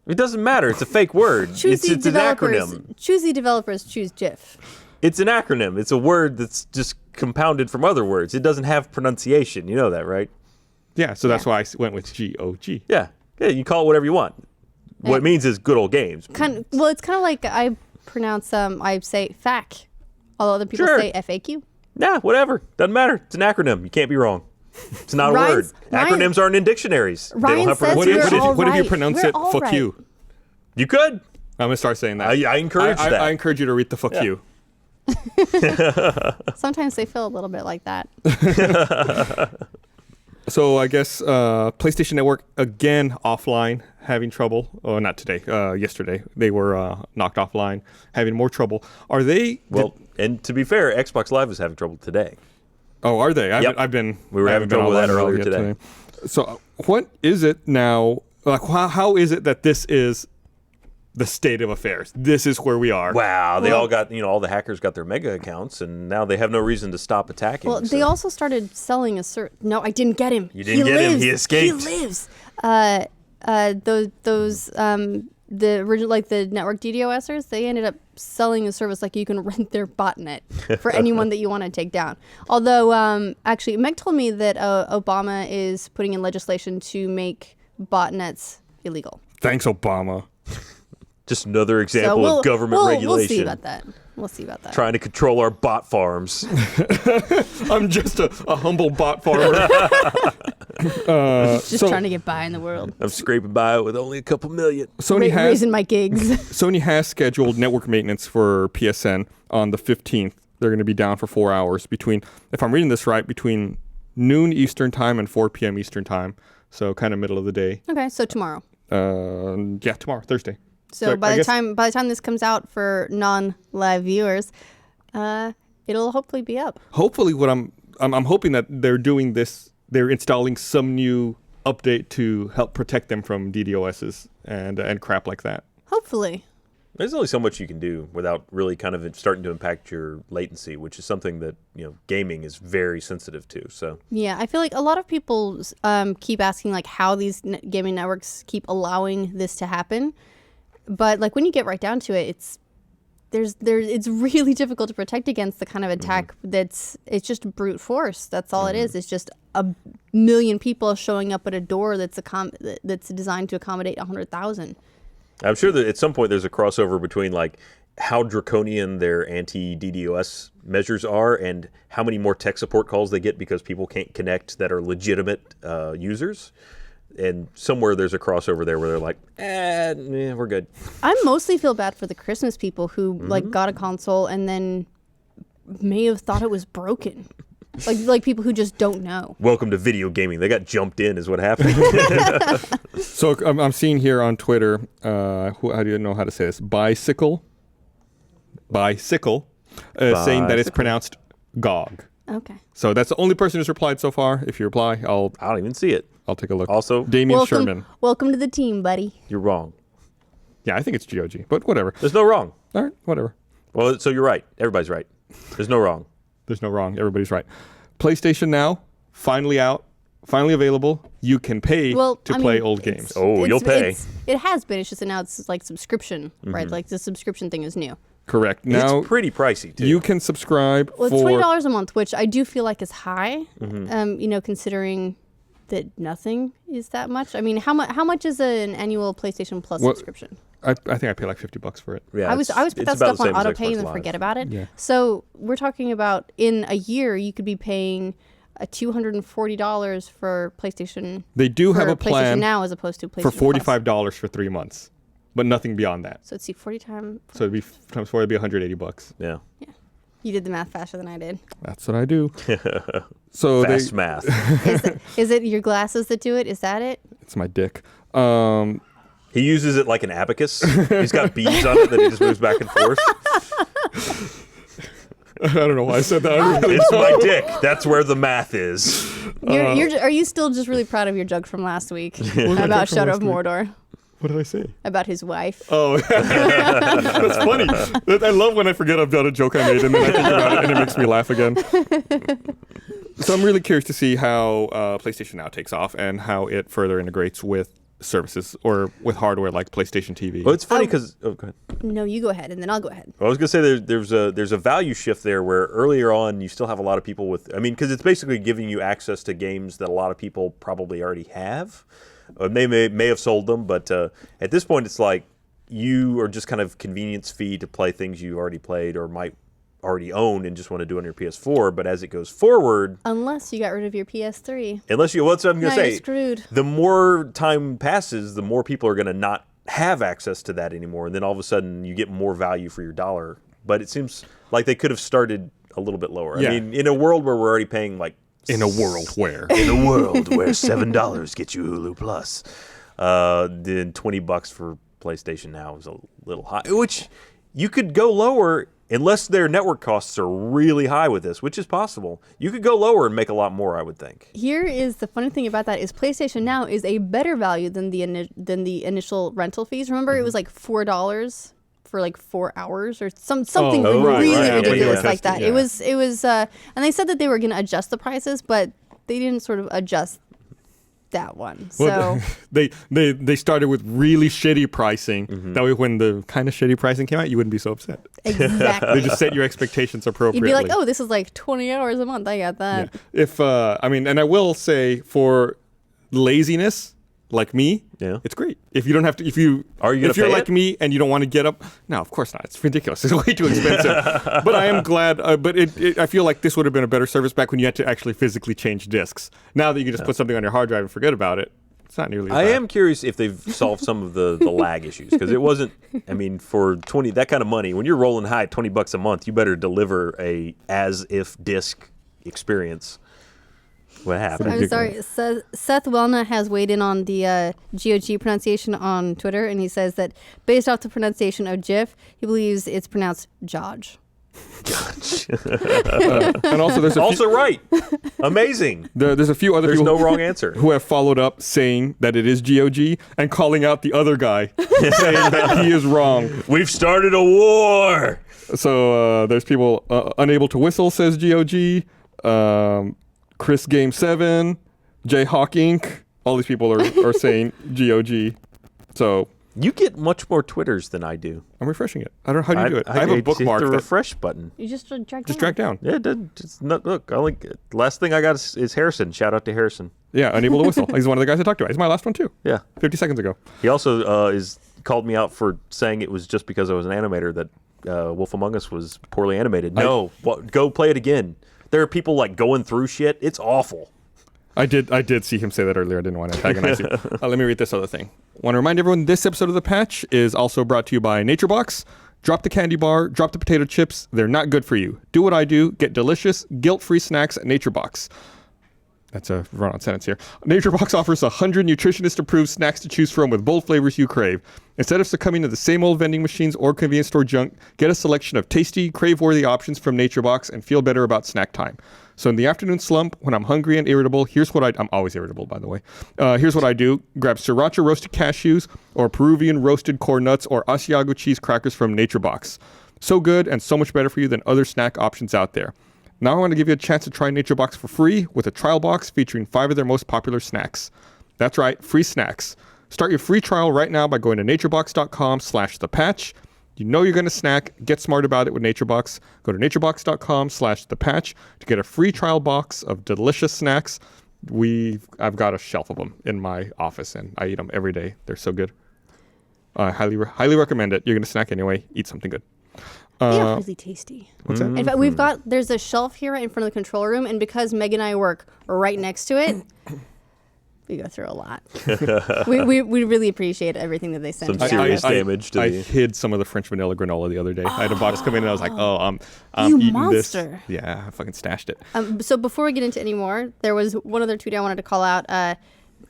It doesn't matter. It's a fake word. It's an acronym. Choosy developers choose GIF. It's an acronym. It's a word that's just compounded from other words. It doesn't have pronunciation. You know that, right? Yeah, so that's why I went with GOG. Yeah, you call it whatever you want. What it means is good old games. It's kind of like I pronounce I say FAQ, although other people say FAQ. Yeah, whatever. Doesn't matter. It's an acronym. You can't be wrong. It's not a word. Acronyms aren't in dictionaries. Ryan says what if you pronounce it fuck you? You could. I'm going to start saying that. I encourage that. I encourage you to read the fuck you. Sometimes they feel a little bit like that. So I guess PlayStation Network, again, offline, having trouble. Oh, not today. Yesterday. They were knocked offline, having more trouble. Are they... Well, and to be fair, Xbox Live is having trouble today. Oh, are they? We were having trouble with that earlier today. So what is it now? Like, how is it that this is the state of affairs? This is where we are. Wow. They all got, all the hackers got their mega accounts, and now they have no reason to stop attacking. Well, they also started selling a certain... No, I didn't get him. You didn't get him. He escaped. He lives. Those the original, like the network DDoSers, they ended up selling a service like you can rent their botnet for anyone that you want to take down. Although, actually, Meg told me that Obama is putting in legislation to make botnets illegal. Thanks, Obama. Just another example of government regulation. We'll see about that. We'll see about that. Trying to control our bot farms. I'm just a humble bot farmer. Just trying to get by in the world. I'm scraping by with only a couple million. Raising my gigs. Sony has scheduled network maintenance for PSN on the 15th. They're going to be down for 4 hours between, if I'm reading this right, between noon Eastern time and 4 p.m. Eastern time. So kind of middle of the day. Okay, so tomorrow. Yeah, tomorrow, Thursday. So by the time this comes out for non-live viewers, it'll hopefully be up. Hopefully, what I'm hoping that they're doing this. They're installing some new update to help protect them from DDoSs and crap like that. Hopefully. There's only so much you can do without really kind of starting to impact your latency, which is something that gaming is very sensitive to. So yeah, I feel like a lot of people keep asking like how these gaming networks keep allowing this to happen. But like when you get right down to it, it's really difficult to protect against the kind of attack it's just brute force. That's all it is. It's just a million people showing up at a door that's designed to accommodate 100,000. I'm sure that at some point there's a crossover between like how draconian their anti-DDoS measures are and how many more tech support calls they get because people can't connect that are legitimate users. And somewhere there's a crossover there where they're like, we're good. I mostly feel bad for the Christmas people who like got a console and then may have thought it was broken. Like people who just don't know. Welcome to video gaming. They got jumped in is what happened. So I'm seeing here on Twitter, how do you know how to say this? Bicycle, saying that it's pronounced GOG. Okay. So that's the only person who's replied so far. If you reply, I don't even see it. I'll take a look. Also, Damien Sherman. Welcome to the team, buddy. You're wrong. Yeah, I think it's GOG, but whatever. There's no wrong. All right, whatever. Well, so you're right. Everybody's right. There's no wrong. There's no wrong. Everybody's right. PlayStation Now, finally out, finally available. You can pay to play old games. Oh, you'll pay. It has been. It's just now it's like subscription, right? Like the subscription thing is new. Correct. Now it's pretty pricey too. You can subscribe Well, it's for $20 a month, which I do feel like is high. Considering that nothing is that much. I mean, how much is an annual PlayStation Plus subscription? I think I pay like $50 for it. Yeah, I always put that stuff on auto pay and then forget about it. Yeah. So we're talking about in a year you could be paying $240 for PlayStation. They do have a plan PlayStation Now as opposed to PlayStation for $45 Plus. for 3 months, but nothing beyond that. So let's see, 40 times. So it'd be times 4, it'd be $180. Yeah. Yeah. You did the math faster than I did. That's what I do. So Fast math. Is it your glasses that do it? Is that it? It's my dick. He uses it like an abacus. He's got beads on it that he just moves back and forth. I don't know why I said that. It's my dick. That's where the math is. Are you still just really proud of your joke from last week about Shadow of Mordor? What did I say? About his wife. Oh, that's funny. I love when I forget I've done a joke I made and then I think about it and it makes me laugh again. So I'm really curious to see how PlayStation Now takes off and how it further integrates with services or with hardware like PlayStation TV. Well, it's funny because go ahead. No, you go ahead, and then I'll go ahead. Well, I was gonna say there's a value shift there where earlier on you still have a lot of people with. I mean, because it's basically giving you access to games that a lot of people probably already have. They may have sold them, but at this point it's like you are just kind of convenience fee to play things you already played or might already own and just want to do on your PS4. But as it goes forward, unless you got rid of your PS3, what's what I'm going to say? You're screwed. The more time passes, the more people are going to not have access to that anymore, and then all of a sudden you get more value for your dollar. But it seems like they could have started a little bit lower. Yeah. I mean, in a world where we're already paying like In a world where $7 gets you Hulu Plus, then $20 for PlayStation Now is a little high. Which you could go lower. Unless their network costs are really high with this, which is possible, you could go lower and make a lot more, I would think. Here is the funny thing about that is PlayStation Now is a better value than the initial rental fees. Remember, it was like $4 for like 4 hours or something really ridiculous like that. Yeah. It was, and they said that they were going to adjust the prices, but they didn't sort of adjust that one. Well, So they started with really shitty pricing. Mm-hmm. That way, when the kind of shitty pricing came out, you wouldn't be so upset. exactly. They just set your expectations appropriately. You'd be like, oh, this is like 20 hours a month. I got that. Yeah. If and I will say for laziness like me, it's great. If you don't have to, if you're like me and you don't want to get up, no, of course not. It's ridiculous. It's way too expensive. But I am glad. But I feel like this would have been a better service back when you had to actually physically change discs. Now that you can just put something on your hard drive and forget about it, it's not nearly. I am curious if they've solved some of the lag issues, because it wasn't. I mean, for that kind of money, when you're rolling high at $20 a month, you better deliver a as if disc experience. What happened? I'm sorry. Seth Wellna has weighed in on the GOG pronunciation on Twitter, and he says that based off the pronunciation of GIF, he believes it's pronounced Jodge. And also, there's right. Amazing. There's a few other There's people no wrong answer who have followed up saying that it is GOG and calling out the other guy saying that he is wrong. We've started a war. So there's people unable to whistle says GOG. Chris Game 7, Jayhawk Inc. All these people are saying GOG. So you get much more Twitters than I do. I'm refreshing it. I don't know how do you do it. I have a bookmark. The refresh button. You just drag down. Yeah, it did. Look, last thing I got is Harrison. Shout out to Harrison. Yeah, unable to whistle. He's one of the guys I talked to. He's my last one too. Yeah, 50 seconds ago. He also called me out for saying it was just because I was an animator that Wolf Among Us was poorly animated. No, go play it again. There are people like going through shit. It's awful. I did see him say that earlier. I didn't want to antagonize you. Let me read this other thing. Want to remind everyone this episode of The Patch is also brought to you by NatureBox. Drop the candy bar, drop the potato chips. They're not good for you. Do what I do. Get delicious, guilt-free snacks at NatureBox. That's a run-on sentence here. NatureBox offers 100 nutritionist-approved snacks to choose from with bold flavors you crave. Instead of succumbing to the same old vending machines or convenience store junk, get a selection of tasty, crave-worthy options from NatureBox and feel better about snack time. So in the afternoon slump, when I'm hungry and irritable, here's what I'm always irritable, by the way. Here's what I do. Grab Sriracha roasted cashews or Peruvian roasted corn nuts or Asiago cheese crackers from NatureBox. So good and so much better for you than other snack options out there. Now I want to give you a chance to try NatureBox for free with a trial box featuring 5 of their most popular snacks. That's right, free snacks. Start your free trial right now by going to naturebox.com/thepatch. You know you're going to snack. Get smart about it with NatureBox. Go to naturebox.com/thepatch to get a free trial box of delicious snacks. I've got a shelf of them in my office, and I eat them every day. They're so good. I highly recommend it. You're going to snack anyway. Eat something good. They're really tasty. What's that? In fact, there's a shelf here right in front of the control room, and because Meg and I work right next to it, we go through a lot. we really appreciate everything that they send. Some serious damage to I hid some of the French vanilla granola the other day. I had a box come in, and I was like, I'm you eating monster. this. Yeah, I fucking stashed it. So before we get into any more, there was one other tweet I wanted to call out.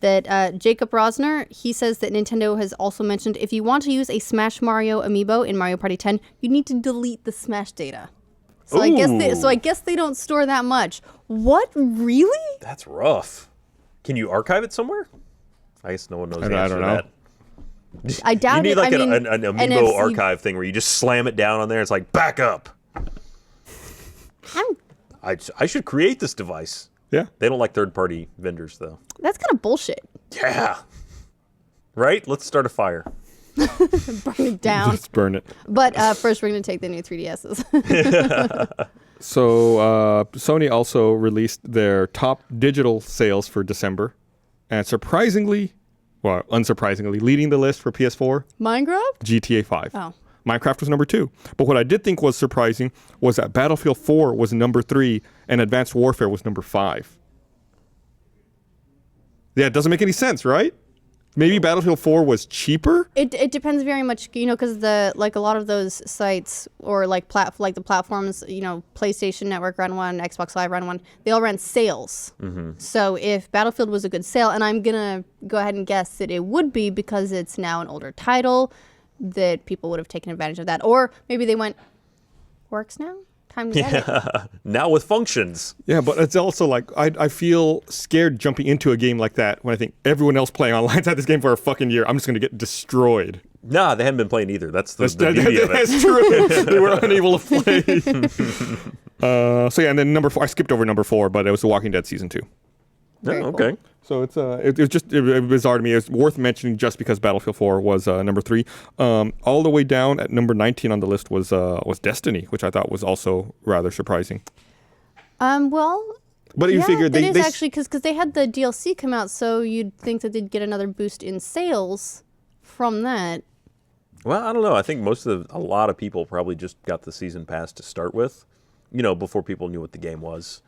That Jacob Rosner, he says that Nintendo has also mentioned if you want to use a Smash Mario amiibo in Mario Party 10, you need to delete the Smash data. So I guess they don't store that much. What, really? That's rough. Can you archive it somewhere? I guess no one knows the answer to that. I doubt you need it. an amiibo NFC archive thing where you just slam it down on there. It's like back up. I should create this device. Yeah. They don't like third-party vendors, though. That's kind of bullshit. Yeah. Right? Let's start a fire. Burn it down. Just burn it. But first, we're going to take the new 3DSs. So Sony also released their top digital sales for December. And unsurprisingly, leading the list for PS4, Minecraft? GTA 5. Oh. Minecraft was number 2. But what I did think was surprising was that Battlefield 4 was number 3 and Advanced Warfare was number 5. Yeah, it doesn't make any sense, right? Maybe Battlefield 4 was cheaper? It depends very much, because a lot of those sites or the platforms, PlayStation Network ran one, Xbox Live ran one, they all ran sales. Mm-hmm. So if Battlefield was a good sale, and I'm going to go ahead and guess that it would be because it's now an older title, that people would have taken advantage of that. Or maybe they went, works now? Time to get it. Now with functions. Yeah, but it's also like, I feel scared jumping into a game like that when I think everyone else playing online's had this game for a fucking year. I'm just going to get destroyed. Nah, they haven't been playing either. That's the beauty of it. That's true. They were unable to play. And then number 4, I skipped over number 4, but it was The Walking Dead Season 2. Very cool. Okay. So it was just bizarre to me. It's worth mentioning just because Battlefield 4 was number 3. All the way down at number 19 on the list was Destiny, which I thought was also rather surprising. Well, But you figured that is they actually because they had the DLC come out, so you'd think that they'd get another boost in sales from that. Well, I don't know. I think a lot of people probably just got the season pass to start with, before people knew what the game was.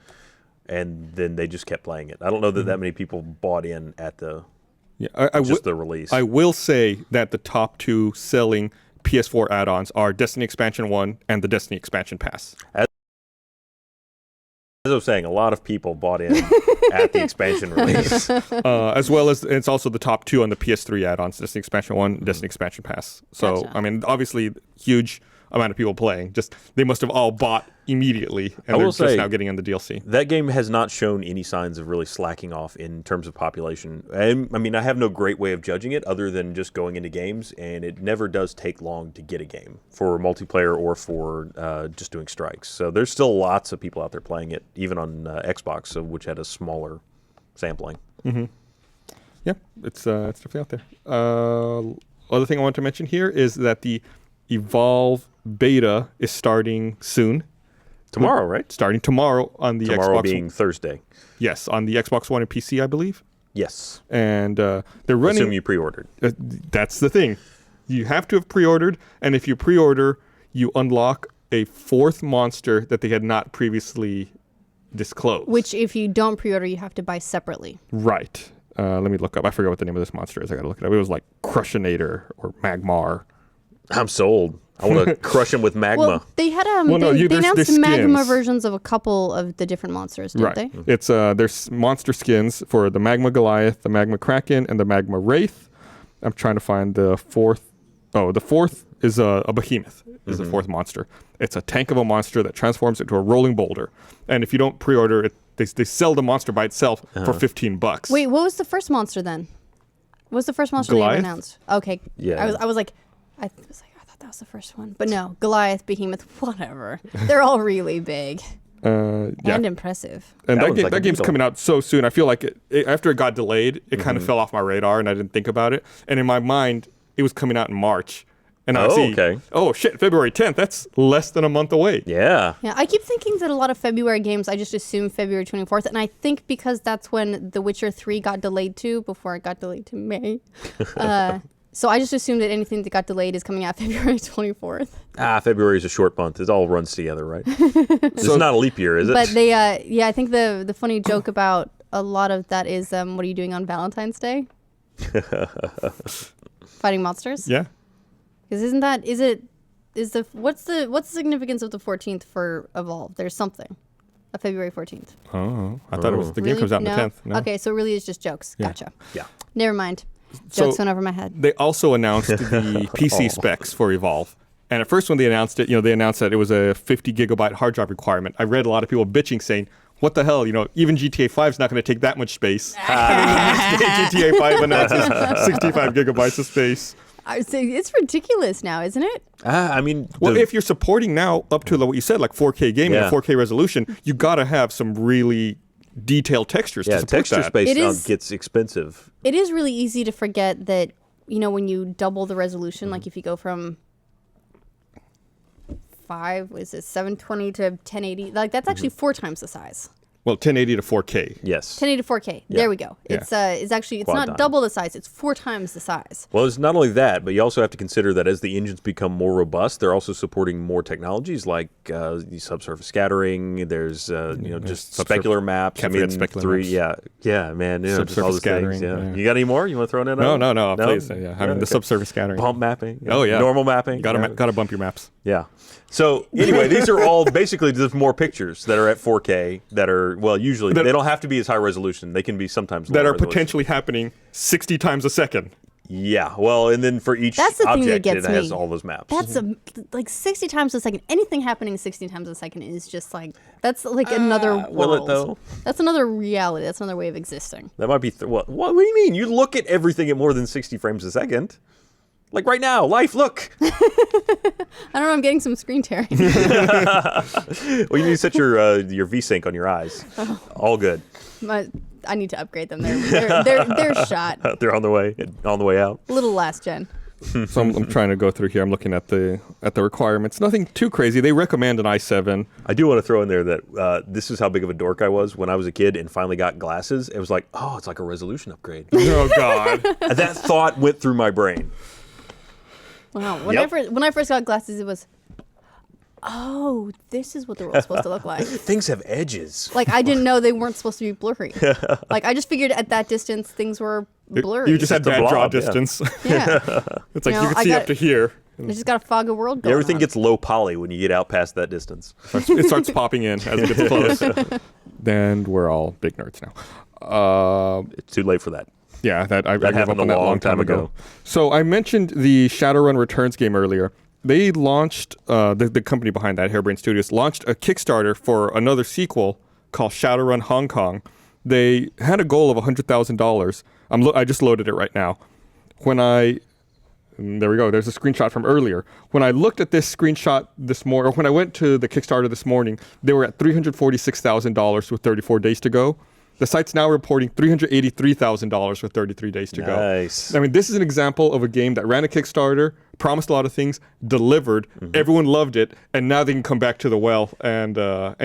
And then they just kept playing it. I don't know that many people bought in at the the release. I will say that the top 2 selling PS4 add-ons are Destiny Expansion 1 and the Destiny Expansion Pass. As I was saying, a lot of people bought in at the expansion release. As well as it's also the top 2 on the PS3 add-ons, Destiny Expansion 1, Destiny Expansion Pass. So, Gotcha. I mean, obviously, huge amount of people playing. Just they must have all bought immediately, and I they're will just say, now getting on the DLC. That game has not shown any signs of really slacking off in terms of population. And, I mean, I have no great way of judging it other than just going into games, and it never does take long to get a game for multiplayer or for just doing strikes. So there's still lots of people out there playing it, even on Xbox, which had a smaller sampling. Mm-hmm. Yeah, it's definitely out there. Other thing I want to mention here is that the Evolve beta is starting soon. Tomorrow, right? Starting tomorrow on the Tomorrow Xbox. being Thursday. Yes, on the Xbox One and PC, I believe. Yes. And they're running. Assume you pre-ordered. That's the thing. You have to have pre-ordered, and if you pre-order, you unlock a 4th monster that they had not previously disclosed. Which, if you don't pre-order, you have to buy separately. Right. Let me look up. I forget what the name of this monster is. I gotta look it up. It was like Crushinator or Magmar. I'm sold. I want to crush him with magma. Well, they had they there's announced magma skins. versions of a couple of the different monsters, didn't they? It's there's monster skins for the Magma Goliath, the Magma Kraken, and the Magma Wraith. I'm trying to find the 4th. Oh, the 4th is a behemoth. Is the 4th monster. It's a tank of a monster that transforms into a rolling boulder. And if you don't pre-order it, they sell the monster by itself for $15. Wait, what was the first monster then? What was the first monster Goliath? they announced? Okay. Yeah. I was like, I thought that was the first one. But no, Goliath, Behemoth, whatever. They're all really big Yeah. and impressive. And That one's like a that game's beetle. coming out so soon. I feel like after it got delayed, it kind of fell off my radar, and I didn't think about it. And in my mind, it was coming out in March. And I see, okay. oh shit, February 10th. That's less than a month away. Yeah. Yeah, I keep thinking that a lot of February games, I just assume February 24th. And I think because that's when The Witcher 3 got delayed to, before it got delayed to May. So I just assumed that anything that got delayed is coming out February 24th. February is a short month. It all runs together, right? It's not a leap year, is it? But they, I think the funny joke about a lot of that is, what are you doing on Valentine's Day? Fighting monsters? Yeah. Because what's the significance of the 14th for Evolve? There's something. February 14th. Oh, I thought it was the game Really? comes out on the No? 10th. No. Okay, so it really is just jokes. Yeah. Gotcha. Yeah. Never mind. So- Jokes went over my head. They also announced the PC specs for Evolve. And at first when they announced it, they announced that it was a 50 gigabyte hard drive requirement. I read a lot of people bitching saying, what the hell, even GTA 5 is not going to take that much space. GTA 5 announces 65 gigabytes of space. I would say it's ridiculous now, isn't it? I mean, Well, if you're supporting now up to what you said, like 4K gaming and 4K resolution, you got to have some really detailed textures to support texture that. space gets expensive. It is really easy to forget that, when you double the resolution, like if you go from 720 to 1080, like that's actually 4 times the size. Well, 1080 to 4K. Yes. 1080 to 4K. There we go. Yeah. It's actually Quad not dime. double the size. It's 4 times the size. Well, it's not only that, but you also have to consider that as the engines become more robust, they're also supporting more technologies like the subsurface scattering. There's just specular maps. Can't forget specular maps. Yeah, man. Just all Subsurface those scattering, things. Yeah. yeah. You got any more? You want to throw in? No. Please. Yeah. I mean, the subsurface scattering. Bump mapping. Oh, yeah. Normal mapping. You got to bump your maps. Yeah. So anyway, these are all basically just more pictures that are at 4K that are, well, usually they don't have to be as high resolution. They can be sometimes That lower are resolution. potentially happening 60 times a second. Yeah. Well, and then for each That's the thing that object, gets it has me. all those maps. That's like 60 times a second. Anything happening 60 times a second is just like, that's like another world. will it though? That's another reality. That's another way of existing. That might be, what do you mean? You look at everything at more than 60 frames a second. Like right now, life, look. I don't know, I'm getting some screen tearing. Well, you need to set your VSync on your eyes. All good. I need to upgrade them. They're shot. They're on the way out. A little last gen. So I'm trying to go through here. I'm looking at the requirements. Nothing too crazy. They recommend an i7. I do want to throw in there that this is how big of a dork I was when I was a kid and finally got glasses. It was like, oh, it's like a resolution upgrade. Oh God. That thought went through my brain. Wow. When I first got glasses, it was, oh, this is what the world's supposed to look like. Things have edges. Like, I didn't know they weren't supposed to be blurry. Like, I just figured at that distance things were blurry. You just had bad draw blob, distance. Yeah. It's like you can see up to here. I just got a fog of world going Everything on. gets low poly when you get out past that distance. It starts popping in as it gets close. Then we're all big nerds now. It's too late for that. Yeah, I gave up happened on a that long time ago. So I mentioned the Shadowrun Returns game earlier. They launched, the company behind that, Harebrained Studios, launched a Kickstarter for another sequel called Shadowrun Hong Kong. They had a goal of $100,000. I just loaded it right now. There we go. There's a screenshot from earlier. When I looked at this screenshot this morning, or when I went to the Kickstarter this morning, they were at $346,000 with 34 days to go. The site's now reporting $383,000 with 33 days to go. Nice. I mean, this is an example of a game that ran a Kickstarter, promised a lot of things, delivered, everyone loved it, and now they can come back to the well and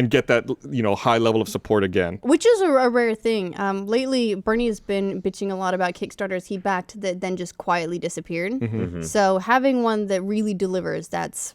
get that high level of support again. Which is a rare thing. Lately, Bernie has been bitching a lot about Kickstarters he backed that then just quietly disappeared. So having one that really delivers, that's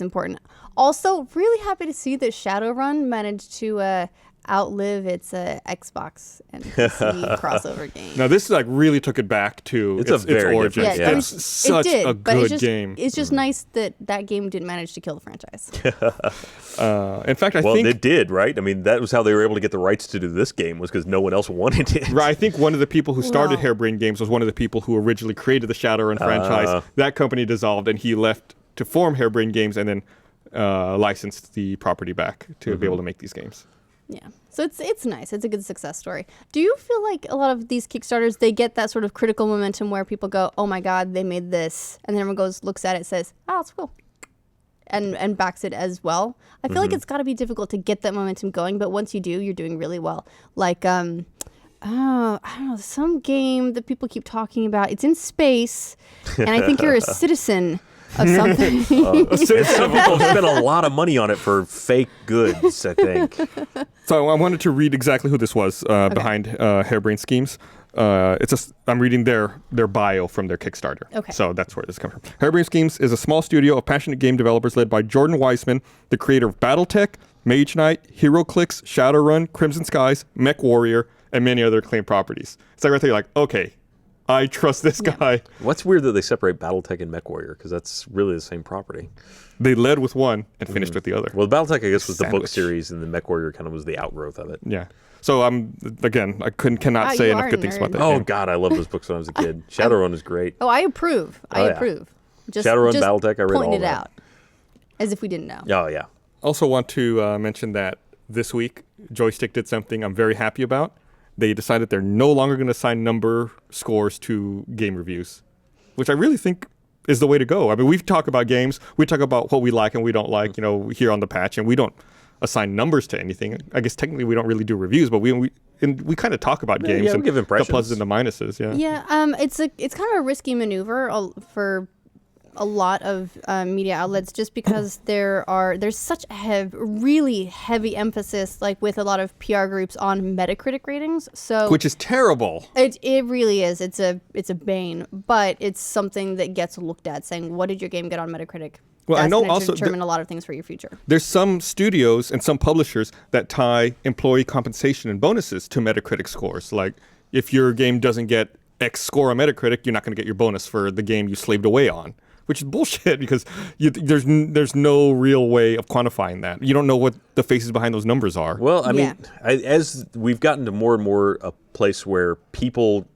important. Also, really happy to see that Shadowrun managed to outlive its Xbox and PC crossover game. Now this really took it back to its origins. Yeah, It's such a good game. It's just nice that game didn't manage to kill the franchise. In fact, I think... Well, it did, right? I mean, that was how they were able to get the rights to do this game, was because no one else wanted it. Right, I think one of the people who started Harebrained Games was one of the people who originally created the Shadowrun franchise. That company dissolved, and he left to form Harebrained Games and then licensed the property back to be able to make these games. Yeah. So it's nice. It's a good success story. Do you feel like a lot of these Kickstarters, they get that sort of critical momentum where people go, oh my God, they made this. And then everyone looks at it, says, oh, it's cool. And backs it as well. I feel like it's got to be difficult to get that momentum going. But once you do, you're doing really well. Like, I don't know, some game that people keep talking about. It's in space. And I think you're a citizen of something. Some people spend a lot of money on it for fake goods, I think. So I wanted to read exactly who this was behind Harebrained Schemes. I'm reading their bio from their Kickstarter. Okay. So that's where this comes from. Harebrained Schemes is a small studio of passionate game developers led by Jordan Weisman, the creator of BattleTech, Mage Knight, HeroClix, Shadowrun, Crimson Skies, Mech Warrior, and many other acclaimed properties. So right there, you're like, okay, I trust this guy. What's weird that they separate BattleTech and Mech Warrior, because that's really the same property. They led with one and finished with the other. Well, BattleTech, I guess, was the book Sandwich. series, and the Mech Warrior kind of was the outgrowth of it. Yeah. So I cannot say you enough are good a things nerd. about that Oh, game. God, I loved those books when I was a kid. Shadowrun is great. Oh, I approve. I yeah. approve. Just Shadowrun, BattleTech, I read pointing all it that. out. As if we didn't know. Oh, yeah. Also want to mention that this week, Joystick did something I'm very happy about. They decided they're no longer going to assign number scores to game reviews, which I really think is the way to go. I mean, we talk about games, we talk about what we like and we don't like, here on the patch, and we don't assign numbers to anything. I guess technically we don't really do reviews, but we kind of talk about games and we give the impressions. pluses and the minuses. Yeah. Yeah, it's kind of a risky maneuver for a lot of media outlets, just because there's such a really heavy emphasis, like with a lot of PR groups, on Metacritic ratings. So Which is terrible. it really is. It's a bane, but it's something that gets looked at, saying, what did your game get on Metacritic? Well, I That's know gonna also determine a lot of things for your future. There's some studios and some publishers that tie employee compensation and bonuses to Metacritic scores. Like, if your game doesn't get X score on Metacritic, you're not going to get your bonus for the game you slaved away on, which is bullshit because there's no real way of quantifying that. You don't know what the faces behind those numbers are. Well, I mean, as we've gotten to more and more a place where people,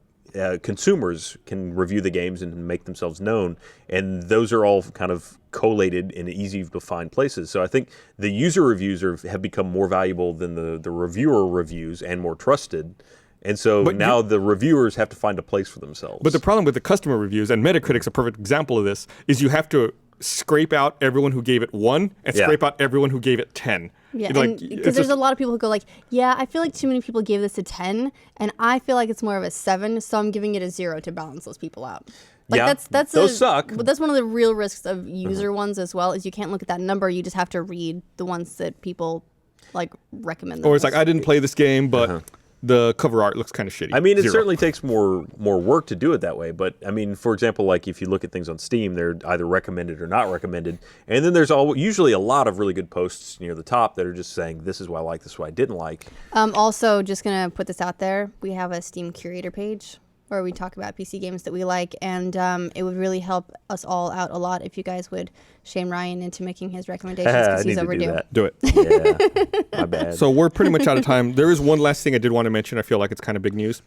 consumers, can review the games and make themselves known, and those are all kind of collated in easy to find places. So I think the user reviews have become more valuable than the reviewer reviews and more trusted. And so now the reviewers have to find a place for themselves. But the problem with the customer reviews, and Metacritic's a perfect example of this, is you have to scrape out everyone who gave it 1 and scrape out everyone who gave it 10. Yeah, Like, because there's a lot of people who go like, yeah, I feel like too many people gave this a 10, and I feel like it's more of a 7, so I'm giving it a 0 to balance those people out. Like Yeah, those suck. But that's one of the real risks of user ones as well, is you can't look at that number. You just have to read the ones that people like recommend. Or it's like, I didn't play this game, but the cover art looks kind of shitty. I mean, it 0. certainly takes more work to do it that way. But I mean, for example, like if you look at things on Steam, they're either recommended or not recommended. And then there's usually a lot of really good posts near the top that are just saying, this is what I like, this is what I didn't like. Also, just going to put this out there. We have a Steam Curator page where we talk about PC games that we like. And it would really help us all out a lot if you guys would shame Ryan into making his recommendations because he's overdue. Do it. Yeah, my bad. So we're pretty much out of time. There is one last thing I did want to mention. I feel like it's kind of big news.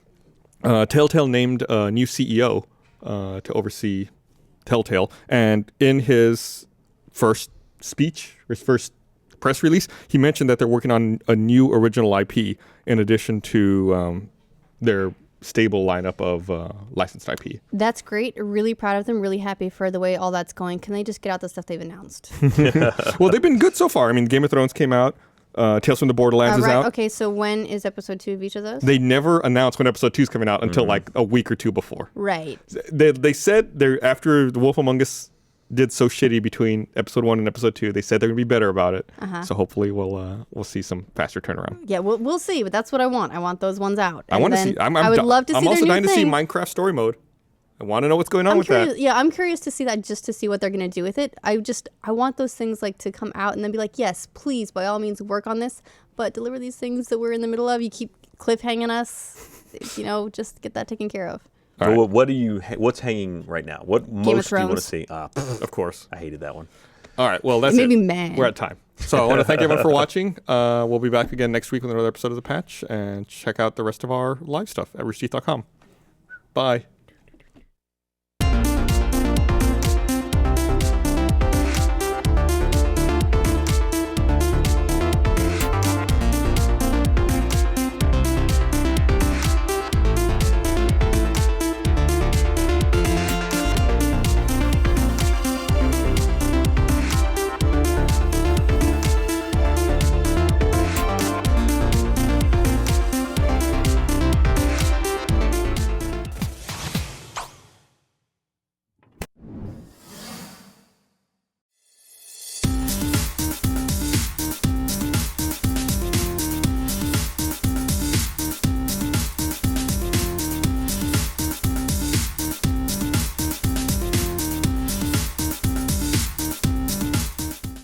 Telltale named a new CEO to oversee Telltale. And in his first speech, his first press release, he mentioned that they're working on a new original IP in addition to their stable lineup of licensed IP. That's great. Really proud of them. Really happy for the way all that's going. Can they just get out the stuff they've announced? Well, they've been good so far. I mean, Game of Thrones came out. Tales from the Borderlands is out. Okay, so when is episode 2 of each of those? They never announced when episode 2 is coming out until like a week or two before. Right. They said they're after The Wolf Among Us did so shitty between episode 1 and episode 2. They said they're gonna be better about it. So hopefully we'll see some faster turnaround. Yeah, we'll see, but that's what I want. I want those ones out. I want to see. I would love to see. I'm also dying to see Minecraft story mode. I want to know what's going on with that. Yeah, I'm curious to see that just to see what they're going to do with it. I want those things like to come out and then be like, yes, please, by all means, work on this, but deliver these things that we're in the middle of. You keep cliffhanging us, just get that taken care of. Right. Well, what's hanging right now? What most do you want to see? Of course. I hated that one. All right, well, that's it. It Made me mad. We're at time. So I want to thank everyone for watching. We'll be back again next week with another episode of The Patch, and check out the rest of our live stuff at roosterteeth.com. Bye.